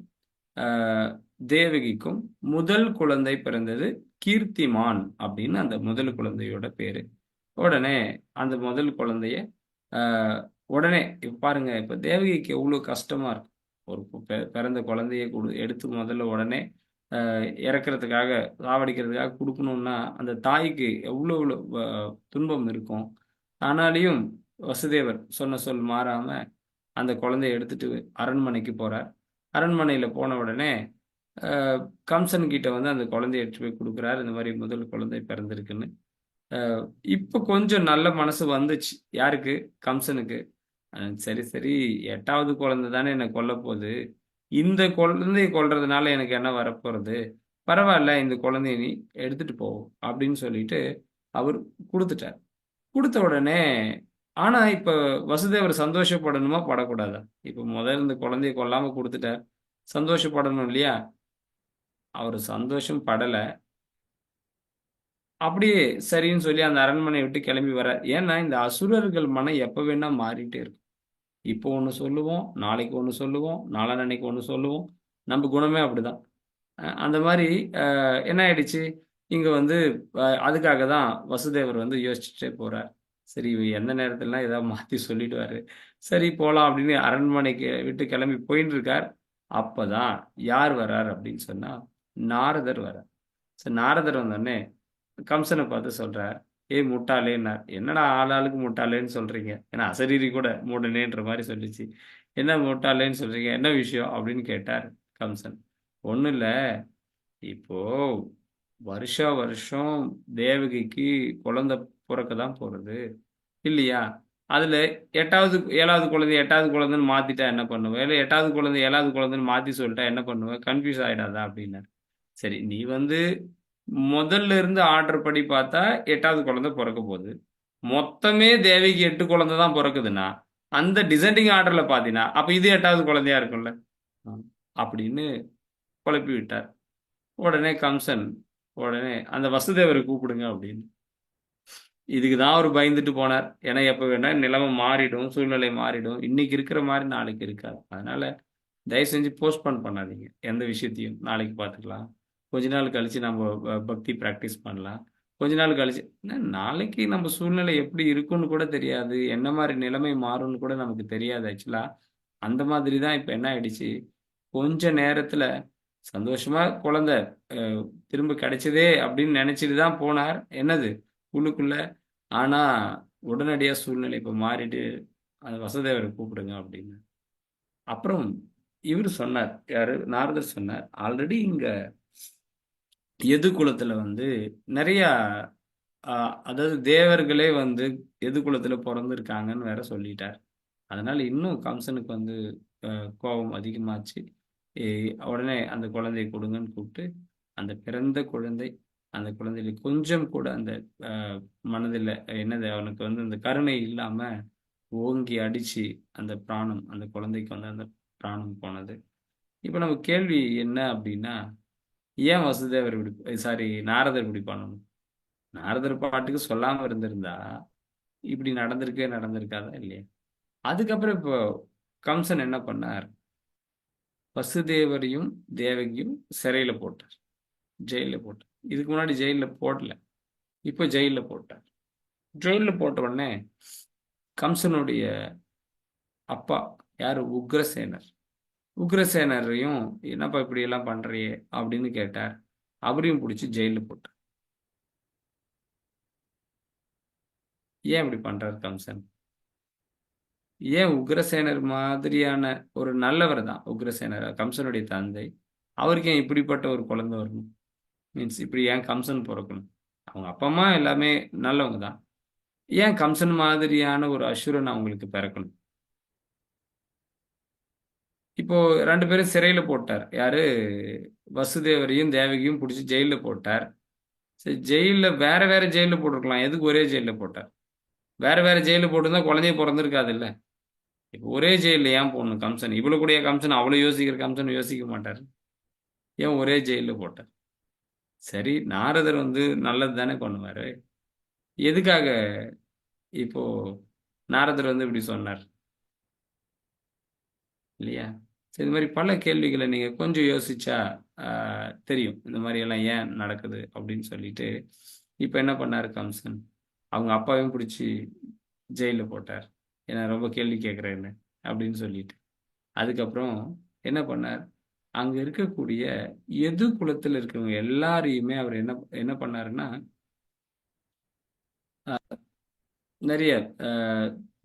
தேவகிக்கும் முதல் குழந்தை பிறந்தது, கீர்த்திமான் அப்படின்னு அந்த முதல் குழந்தையோட பேரு. உடனே அந்த முதல் குழந்தைய உடனே பாருங்க, இப்ப தேவகிக்கு எவ்வளவு கஷ்டமா இருக்கும், ஒரு பிறந்த குழந்தைய எடுத்து முதல்ல உடனே இறக்கிறதுக்காக, சாவடிக்கிறதுக்காக கொடுக்கணும்னா அந்த தாய்க்கு எவ்வளவு துன்பம் இருக்கும். ஆனாலையும் வசுதேவர் சொன்ன சொல் மாறாம அந்த குழந்தைய எடுத்துட்டு அரண்மனைக்கு போறார். அரண்மனையில் போன உடனே அஹ், கம்சன் கிட்ட வந்து அந்த குழந்தைய எடுத்து போய் கொடுக்குறாரு. இந்த மாதிரி முதல் குழந்தை பிறந்திருக்குன்னு. அஹ், இப்போ கொஞ்சம் நல்ல மனசு வந்துச்சு. யாருக்கு? கம்சனுக்கு. சரி சரி, 8வது குழந்தை தானே என்னை கொல்ல போகுது. இந்த குழந்தையை கொல்றதுனால எனக்கு என்ன வரப்போறது? பரவாயில்ல, இந்த குழந்தைய நீ எடுத்துட்டு போ அப்படின்னு சொல்லிட்டு அவர் கொடுத்துட்டார். கொடுத்த உடனே ஆனா இப்ப வசுதேவர் சந்தோஷப்படணுமா படக்கூடாதா? இப்ப முதல்ல இந்த குழந்தைய கொல்லாம கொடுத்துட்டார், சந்தோஷப்படணும் இல்லையா? அவர் சந்தோஷம் படல. அப்படியே சரின்னு சொல்லி அந்த அரண்மனையை விட்டு கிளம்பி வர்றார். ஏன்னா இந்த அசுரர்கள் மனம் எப்ப வேணா மாறிட்டே இருக்கும். இப்போ ஒண்ணு சொல்லுவோம், நாளைக்கு ஒண்ணு சொல்லுவோம், நாளான்னைக்கு ஒண்ணு சொல்லுவோம். நம்ம குணமே அப்படிதான். அந்த மாரி என்ன ஆயிடுச்சு, இங்க வந்து அதுக்காக தான் வசுதேவர் வந்து யோசிச்சுட்டே போறார். சரி, இவரு எந்த நேரத்துலலாம் ஏதாவது மாத்தி சொல்லிடுவாரு. சரி போலாம் அப்படின்னு அரண்மனைக்கு விட்டு கிளம்பி போயின்னு இருக்கார். அப்பதான் யார் வர்றார் அப்படின்னு சொன்னா, நாரதர் வர்றார். சரி, நாரதர் வந்தோனே கம்சனை பார்த்து சொல்றார், "ஏய் முட்டாளேன்னார்." "என்னடா ஆளாளுக்கு முட்டாளேன்னு சொல்றீங்க?" ஏன்னா அசரீரி கூட மூடனேன்ற மாரி சொல்லிச்சு. "என்ன முட்டாளேன்னு சொல்றீங்க? என்ன விஷயம்?" அப்படின்னு கேட்டார் கம்சன். "ஒண்ணும் இல்ல. இப்போ வருஷா வருஷம் தேவகிக்கு குழந்தை பொறக்க தான் போறது. இல்லையா? அதுல 8வது 7வது குழந்தை 8வது குழந்தைன்னு மாத்திட்டா என்ன பண்ணுவ? இல்ல 8வது குழந்தை 7வது குழந்தைன்னு மாத்தி சொல்லிட்டா என்ன பண்ணுவ? கன்ஃப்யூஸ் ஆயிடாதா?" அப்படின்னாரு. சரி, நீ வந்து முதல்ல இருந்து ஆர்டர் படி பார்த்தா 8வது குழந்தை பொறக்க போகுது. மொத்தமே தேவிக்கு 8 குழந்தை தான் பொறக்குதுன்னா, அந்த டிசெண்டிங் ஆர்டர்ல பார்த்தீன்னா, அப்ப இது 8வது குழந்தையா இருக்கும்ல? ம். அப்படின்னு குழப்பி விட்டார். உடனே கம்சன், உடனே அந்த வசுதேவரை கூப்பிடுங்க அப்படின்னு. இதுக்கு தான் அவரு பயந்துட்டு போனார். ஏன்னா எப்ப வேணா நிலைமை மாறிடும், சூழ்நிலை மாறிடும். இன்னைக்கு இருக்கிற மாரி நாளைக்கு இருக்காது. அதனால தயவு செஞ்சு போஸ்ட்போன் பண்ணாதீங்க. எந்த விஷயத்தையும். நாளைக்கு பார்த்துக்கலாம். கொஞ்ச நாள் கழிச்சு நம்ம பக்தி பிராக்டிஸ் பண்ணலாம். கொஞ்ச நாள் கழிச்சு நாளைக்கு நம்ம சூழ்நிலை எப்படி இருக்கும்னு கூட தெரியாது. என்ன மாரி நிலைமை மாறும்னு கூட நமக்கு தெரியாது ஆக்சுவலா. அந்த மாதிரி தான் இப்ப என்ன ஆயிடுச்சு, கொஞ்ச நேரத்துல சந்தோஷமா குழந்தை அ திரும்ப கிடைச்சதே அப்படின்னு நெனைச்சுட்டு தான் போனார். என்னது? உள்ளுக்குள்ள. ஆனா, உடனடியா சூழ்நிலை இப்ப மாறிட்டு, அந்த வசுதேவர கூப்பிடுங்க அப்படின்னு. அப்புறம் இவரு சொன்னார். யாரு? நாரதர் சொன்னார். ஆல்ரெடி இங்க யது குலத்துல வந்து நெறையா அ அதாவது தேவர்களே வந்து யது குலத்துல பொறந்திருக்காங்கன்னு வேற சொல்லிட்டார். அதனால இன்னும் கம்சனுக்கு வந்து கோபம் அதிகமாச்சு. எ உடனே அந்த குழந்தைய குடுங்கன்னு கூப்பிட்டு, அந்த பிறந்த குழந்தை, அந்த குழந்தையில கொஞ்சம் கூட அந்த அ மனதில என்னது அவனுக்கு வந்து அந்த கருணை இல்லாம ஓங்கி அடிச்சு அந்த பிராணம் அந்த குழந்தைக்கு வந்து அந்த பிராணம் போனது. இப்ப நம்ம கேள்வி என்ன அப்டின்னா, ஏன் வசுதேவர் இப்படி சாரி நாரதர் இப்படி பண்ணணும்? நாரதர் பாட்டுக்கு சொல்லாம இருந்திருந்தா, இப்படி நடந்திருக்கவே நடந்திருக்காதா இல்லையா? அதுக்கப்புறம் இப்போ கம்சன் என்ன பண்ணார்? வசுதேவரையும், தேவகியும் சிறையில போட்டார். ஜெயில்ல போட்டார். இதுக்கு முன்னாடி ஜெயில்ல போடல. இப்ப ஜெயில்ல போட்டார். ஜெயில்ல போட்ட உடனே கம்சனுடைய அப்பா யாரு? உக்கிரசேனர். உக்கிரசேனரையும் "என்னப்பா இப்படியெல்லாம் பண்றியே?" அப்படின்னு கேட்டார். அவரையும் புடிச்சு ஜெயில்ல போட்டார். ஏன் இப்படி பண்றார் கம்சன்? ஏன் உக்கிரசேனர் மாதிரியான ஒரு நல்லவர் தான் உக்கிரசேனர், கம்சனுடைய தந்தை. அவருக்கு ஏன் இப்படிப்பட்ட ஒரு குழந்தை வரணும்? மீன்ஸ் இப்படி ஏன் கம்சன் பொறக்கணும்? அவங்க அப்பா, அம்மா எல்லாமே நல்லவங்க தான். ஏன் கம்சன் மாதிரியான ஒரு அசுரன் அவங்களுக்கு பிறக்கணும்? இப்போ 2 பேரும் சிறையில போட்டார். யாரு? வசுதேவரையும், தேவகியும் புடிச்சு ஜெயில்ல போட்டார். சரி, ஜெயில்ல வேற வேற ஜெயில்ல போட்டிருக்கலாம். எதுக்கு ஒரே ஜெயில்ல போட்டார்? வேற வேற ஜெயில்ல போட்டிருந்தா குழந்தையே பொறந்திருக்காதுல்ல. இப்போ ஒரே ஜெயில்ல ஏன் போடணும் கம்சன்? இவ்வளவு கூடிய கம்சன், அவ்வளவு யோசிக்கிற கம்சன் யோசிக்க மாட்டாரு. ஏன் ஒரே ஜெயில்ல போட்டார்? சரி, நாரதர் வந்து நல்லது தானே பண்ணுவாரு. எதுக்காக இப்போ நாரதர் வந்து இப்படி சொன்னார்? இல்லையா? சரி, இந்த மாரி பல கேள்விகள நீங்க கொஞ்சம் யோசிச்சா அ தெரியும். இந்த மாரி எல்லாம் ஏன் நடக்குது அப்படின்னு சொல்லிட்டு. இப்ப என்ன பண்ணாரு கம்சன்? அவங்க அப்பாவையும் புடிச்சு ஜெயில்ல போட்டார். ஏன்னா ரொம்ப கேள்வி கேட்கிறேன்னு அப்படின்னு சொல்லிட்டு. அதுக்கப்புறம் என்ன பண்ணார்? அங்க இருக்கக்கூடிய எது குலத்துல இருக்கிறவங்க எல்லாரையுமே அவர் என்ன என்ன பண்ணாருன்னா, நெறைய அ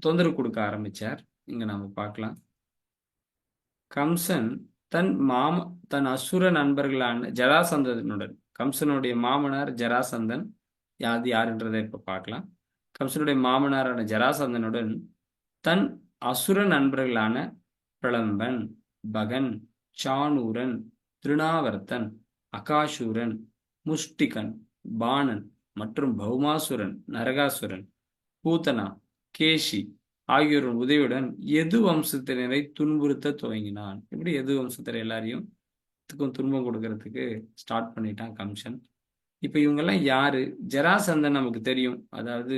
தொந்தரவு குடுக்க ஆரம்பிச்சார். இங்க நாம பார்க்கலாம். கம்சன் தன் அசுர நண்பர்களான ஜராசந்தனுடன், கம்சனுடைய மாமனார் ஜராசந்தன், யாருன்றதை இப்ப பார்க்கலாம். கம்சனுடைய மாமனாரான ஜராசந்தனுடன் தன் அசுர நண்பர்களான பிரளம்பன், பகன், சாணூரன், திருணாவர்த்தன், அகாசூரன், முஷ்டிகன், பாணன் மற்றும் பௌமாசுரன், நரகாசுரன், பூதனா, கேசி ஆகியோரின் உதவியுடன் எது வம்சத்தினரை துன்புறுத்த துவங்கினான். இப்படி எது வம்சத்தினர் எல்லாரையும் துன்பம் கொடுக்கறதுக்கு ஸ்டார்ட் பண்ணிட்டான் கம்சன். இப்ப இவங்கெல்லாம் யாரு? ஜராசந்தன் நமக்கு தெரியும், அதாவது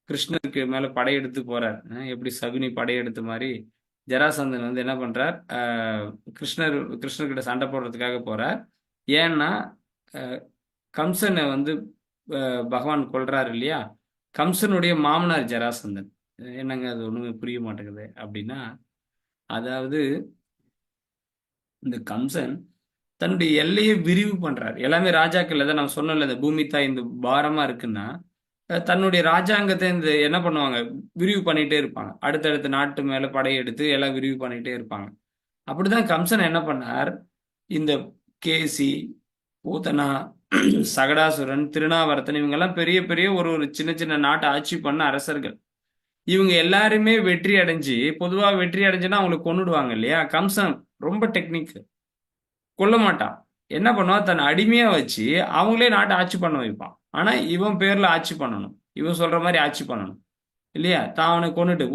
கிருஷ்ணருக்கு மேல படையெடுத்து போறார். எப்படி சகுனி படையெடுத்த மாதிரி ஜராசந்தன் வந்து என்ன பண்றார், கிருஷ்ணர்கிட்ட சண்டை போடுறதுக்காக போறார். ஏன்னா கம்சனை வந்து பகவான் கொல்றாரு இல்லையா, கம்சனுடைய மாமனார் ஜராசந்தன். என்னங்க அது ஒண்ணுமே புரிய மாட்டேங்குது அப்படின்னா, அதாவது இந்த கம்சன் தன்னுடைய எல்லையை விரிவு பண்றாரு. எல்லாமே ராஜாக்கள் தான் நான் சொன்னல, இந்த பூமி தாய் இந்த பாரமா இருக்குன்னா தன்னுடைய ராஜாங்கத்தை இந்த என்ன பண்ணுவாங்க, விரிவு பண்ணிட்டே இருப்பாங்க. அடுத்தடுத்த நாட்டு மேல படையெடுத்து எல்லாம் விரிவு பண்ணிட்டே இருப்பாங்க. அப்படிதான் கம்சன் என்ன பண்ணார், இந்த கேசி, பூதனா, சகடாசுரன், திருநாவர்த்தன் இவங்கெல்லாம் பெரிய பெரிய ஒரு சின்ன சின்ன நாட்டை ஆட்சி பண்ண அரசர்கள். இவங்க எல்லாருமே வெற்றி அடைஞ்சு, பொதுவா வெற்றி அடைஞ்சுன்னா அவங்களை கொன்னுடுவாங்க இல்லையா. கம்சன் ரொம்ப டெக்னிக், கொல்ல மாட்டான். என்ன பண்ணுவான், தன் அடிமையா வச்சு அவங்களே நாட்டை ஆட்சி பண்ண வைப்பான். ஆனா இவன் பேர்ல ஆட்சி பண்ணணும், இவன் சொல்ற மாதிரி ஆட்சி பண்ணணும் இல்லையா. தான் அவனை கொண்டுட்டு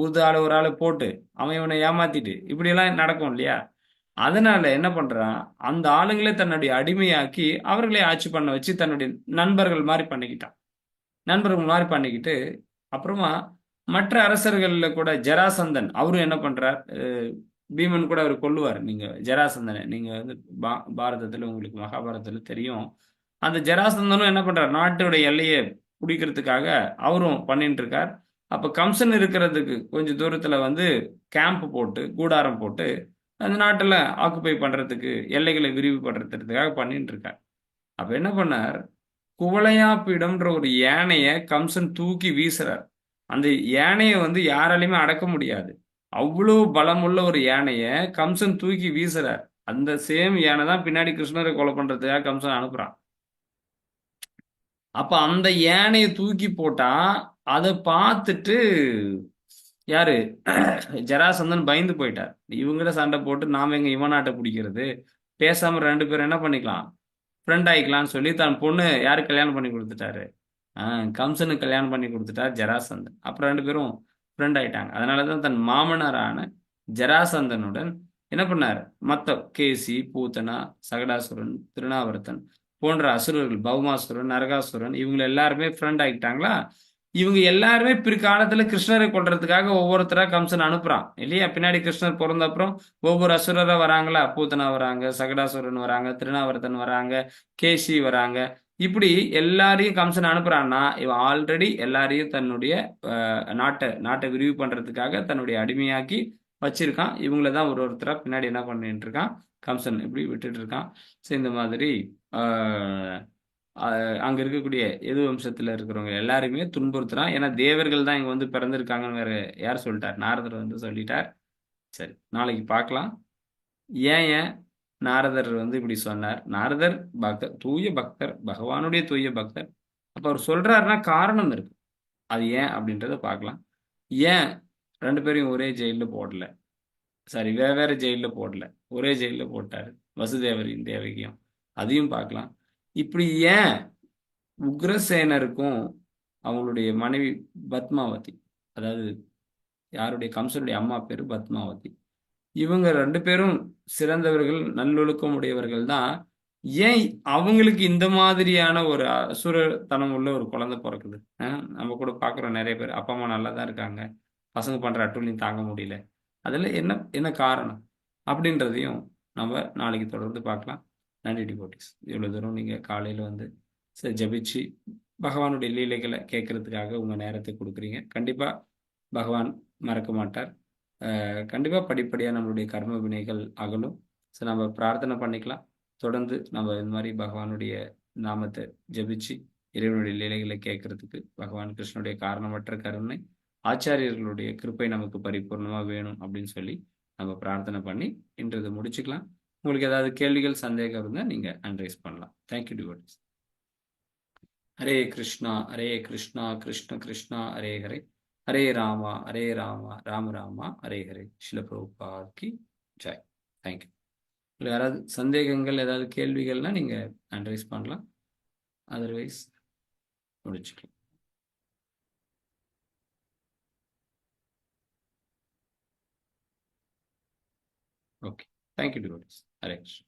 ஒரு ஆளை போட்டு அவன் இவனை ஏமாத்திட்டு இப்படி எல்லாம் நடக்கும் இல்லையா. அதனால என்ன பண்றான், அந்த ஆளுங்களே தன்னுடைய அடிமையாக்கி அவர்களே ஆட்சி பண்ண வச்சு தன்னுடைய நண்பர்கள் மாதிரி பண்ணிக்கிட்டு அப்புறமா மற்ற அரசர்கள்ல கூட ஜராசந்தன் அவரும் என்ன பண்றார், பீமன் கூட அவர் கொல்லுவார். நீங்க ஜராசந்தனை நீங்க வந்து பாரதத்துல உங்களுக்கு மகாபாரதத்துல தெரியும். அந்த ஜராசந்தனும் என்ன பண்றார், நாட்டுடைய எல்லையை பிடிக்கிறதுக்காக அவரும் பண்ணிட்டு இருக்கார். அப்ப கம்சன் இருக்கிறதுக்கு கொஞ்சம் தூரத்துல வந்து கேம்ப் போட்டு கூடாரம் போட்டு அந்த நாட்டுல ஆக்குப்பை பண்றதுக்கு, எல்லைகளை விரிவுபடுத்துறதுக்காக பண்ணிட்டு இருக்கார். அப்ப என்ன பண்ணார், குவளையாப்பிடம்ன்ற ஒரு யானைய கம்சன் தூக்கி வீசுறார். அந்த யானையை வந்து யாராலையுமே அடக்க முடியாது. அவ்வளவு பலமுள்ள ஒரு யானைய கம்சன் தூக்கி வீசுறார். அந்த சேம் யானை தான் பின்னாடி கிருஷ்ணரை கொலை பண்றதுக்காக கம்சன் அனுப்புறான். அப்ப அந்த யானையை தூக்கி போட்டா அதை பார்த்துட்டு யாரு, ஜராசந்தன் பயந்து போயிட்டார். இவங்கிட்ட சண்டை போட்டு நாம எங்க இவன் நாட்டை பிடிக்கிறது, பேசாம 2 பேரும் என்ன பண்ணிக்கலாம், ஃப்ரெண்ட் ஆயிக்கலாம்னு சொல்லி தன் பொண்ணு யாரு கல்யாணம் பண்ணி கொடுத்துட்டாரு, கம்சனுக்கு கல்யாணம் பண்ணி கொடுத்துட்டார் ஜராசந்தன். அப்புறம் 2 பேரும் ஃப்ரெண்ட் ஆயிட்டாங்க. அதனாலதான் தன் மாமனாரான ஜராசந்தனுடன் என்ன பண்ணார், மத்த கேசி, பூத்தனா, சகடாசுரன், திருநாவர்த்தன் போன்ற அசுரர்கள், பௌமாசுரன், நரகாசுரன் இவங்க எல்லாருமே ஃப்ரெண்ட் ஆகிட்டாங்களா. இவங்க எல்லாருமே பிற்காலத்துல கிருஷ்ணரை கொல்றதுக்காக ஒவ்வொருத்தரா கம்சன் அனுப்புறான் இல்லையா. பின்னாடி கிருஷ்ணர் பிறந்த அப்புறம் ஒவ்வொரு அசுரரா வராங்களா, பூத்தனா வராங்க, சகடாசுரன் வராங்க, திருநாவர்த்தன் வராங்க, கேசி வராங்க. இப்படி எல்லாரையும் கம்சன் அனுப்புறான்னா இவன் ஆல்ரெடி எல்லாரையும் தன்னுடைய நாட்டை விரிவு பண்றதுக்காக தன்னுடைய அடிமையாக்கி வச்சிருக்கான். இவங்களதான் ஒருத்தரா பின்னாடி என்ன பண்ணிட்டு இருக்கான், கம்சன் இப்படி விட்டுட்டு இருக்கான். ஸோ இந்த மாதிரி அங்க இருக்கக்கூடிய எது வம்சத்துல இருக்கிறவங்க எல்லாருமே துன்புறுத்துறான். ஏன்னா தேவர்கள் தான் இங்க வந்து பிறந்திருக்காங்கன்னு வேற யார் சொல்லிட்டார், நாரதர் வந்து சொல்லிட்டார். சரி, நாளைக்கு பார்க்கலாம் ஏன் நாரதர் வந்து இப்படி சொன்னார். நாரதர் பக்தர், தூய பக்தர், பகவானுடைய தூய பக்தர். அப்ப அவர் சொல்றாருன்னா காரணம் இருக்கு. அது ஏன் அப்படின்றத பார்க்கலாம். ஏன் 2 பேரையும் ஒரே ஜெயில போடல, சாரி வேற ஜெயில போடல, ஒரே ஜெயில போட்டாரு, வசுதேவரின் தேவகியும், அதையும் பார்க்கலாம். இப்படி ஏன் உக்ரசேனருக்கும் அவங்களுடைய மனைவி பத்மாவதி, அதாவது யாருடைய, கம்சனுடைய அம்மா பேரு பத்மாவதி, இவங்க 2 பேரும் சிறந்தவர்கள், நல்லொழுக்கம் உடையவர்கள் தான். ஏன் அவங்களுக்கு இந்த மாதிரியான ஒரு அசுரத்தனம் உள்ள ஒரு குழந்தை பிறக்குது? நம்ம கூட பாக்குறோம் நிறைய பேர், அப்பா அம்மா நல்லா தான் இருக்காங்க, பசங்க பண்ற அட்டூழியம் தாங்க முடியல. அதுல என்ன காரணம் அப்படின்றதையும் நம்ம நாளைக்கு தொடர்ந்து பார்க்கலாம். நன்றி டிவோட்டிஸ். இவ்வளவு தூரம் நீங்க காலையில வந்து ஜபிச்சு பகவானுடைய லீலைகளை கேட்கறதுக்காக உங்க நேரத்தை கொடுக்குறீங்க. கண்டிப்பா பகவான் மறக்க மாட்டார். கண்டிப்பா படிப்படியா நம்மளுடைய கர்ம வினைகள் அகலும். ஸோ நம்ம பிரார்த்தனை பண்ணிக்கலாம். தொடர்ந்து நம்ம இந்த மாதிரி பகவானுடைய நாமத்தை ஜபிச்சு இறைவனுடைய லீலைகளை கேட்கறதுக்கு பகவான் கிருஷ்ணனுடைய காரணமற்ற கருணை, ஆச்சாரியர்களுடைய கிருப்பை நமக்கு பரிபூர்ணமா வேணும் அப்படின்னு சொல்லி நம்ம பிரார்த்தனை பண்ணி இன்றது முடிச்சுக்கலாம். உங்களுக்கு ஏதாவது கேள்விகள் சந்தேகம் இருந்தால் நீங்க அட்ரைஸ் பண்ணலாம். Thank you devotees. ஹரே கிருஷ்ணா ஹரே கிருஷ்ணா கிருஷ்ண கிருஷ்ணா ஹரே ஹரே ஹரே ராமா ராம ராமா ஹரே ஹரே. ஸ்ரீல பிரபுபாத் கி ஜெய். தேங்க்யூ. யாராவது சந்தேகங்கள் ஏதாவது கேள்விகள்னா நீங்க அட்ரைஸ் பண்ணலாம். அதர்வைஸ் முடிச்சுக்கலாம். Okay. Thank you devotees. Hare Krishna.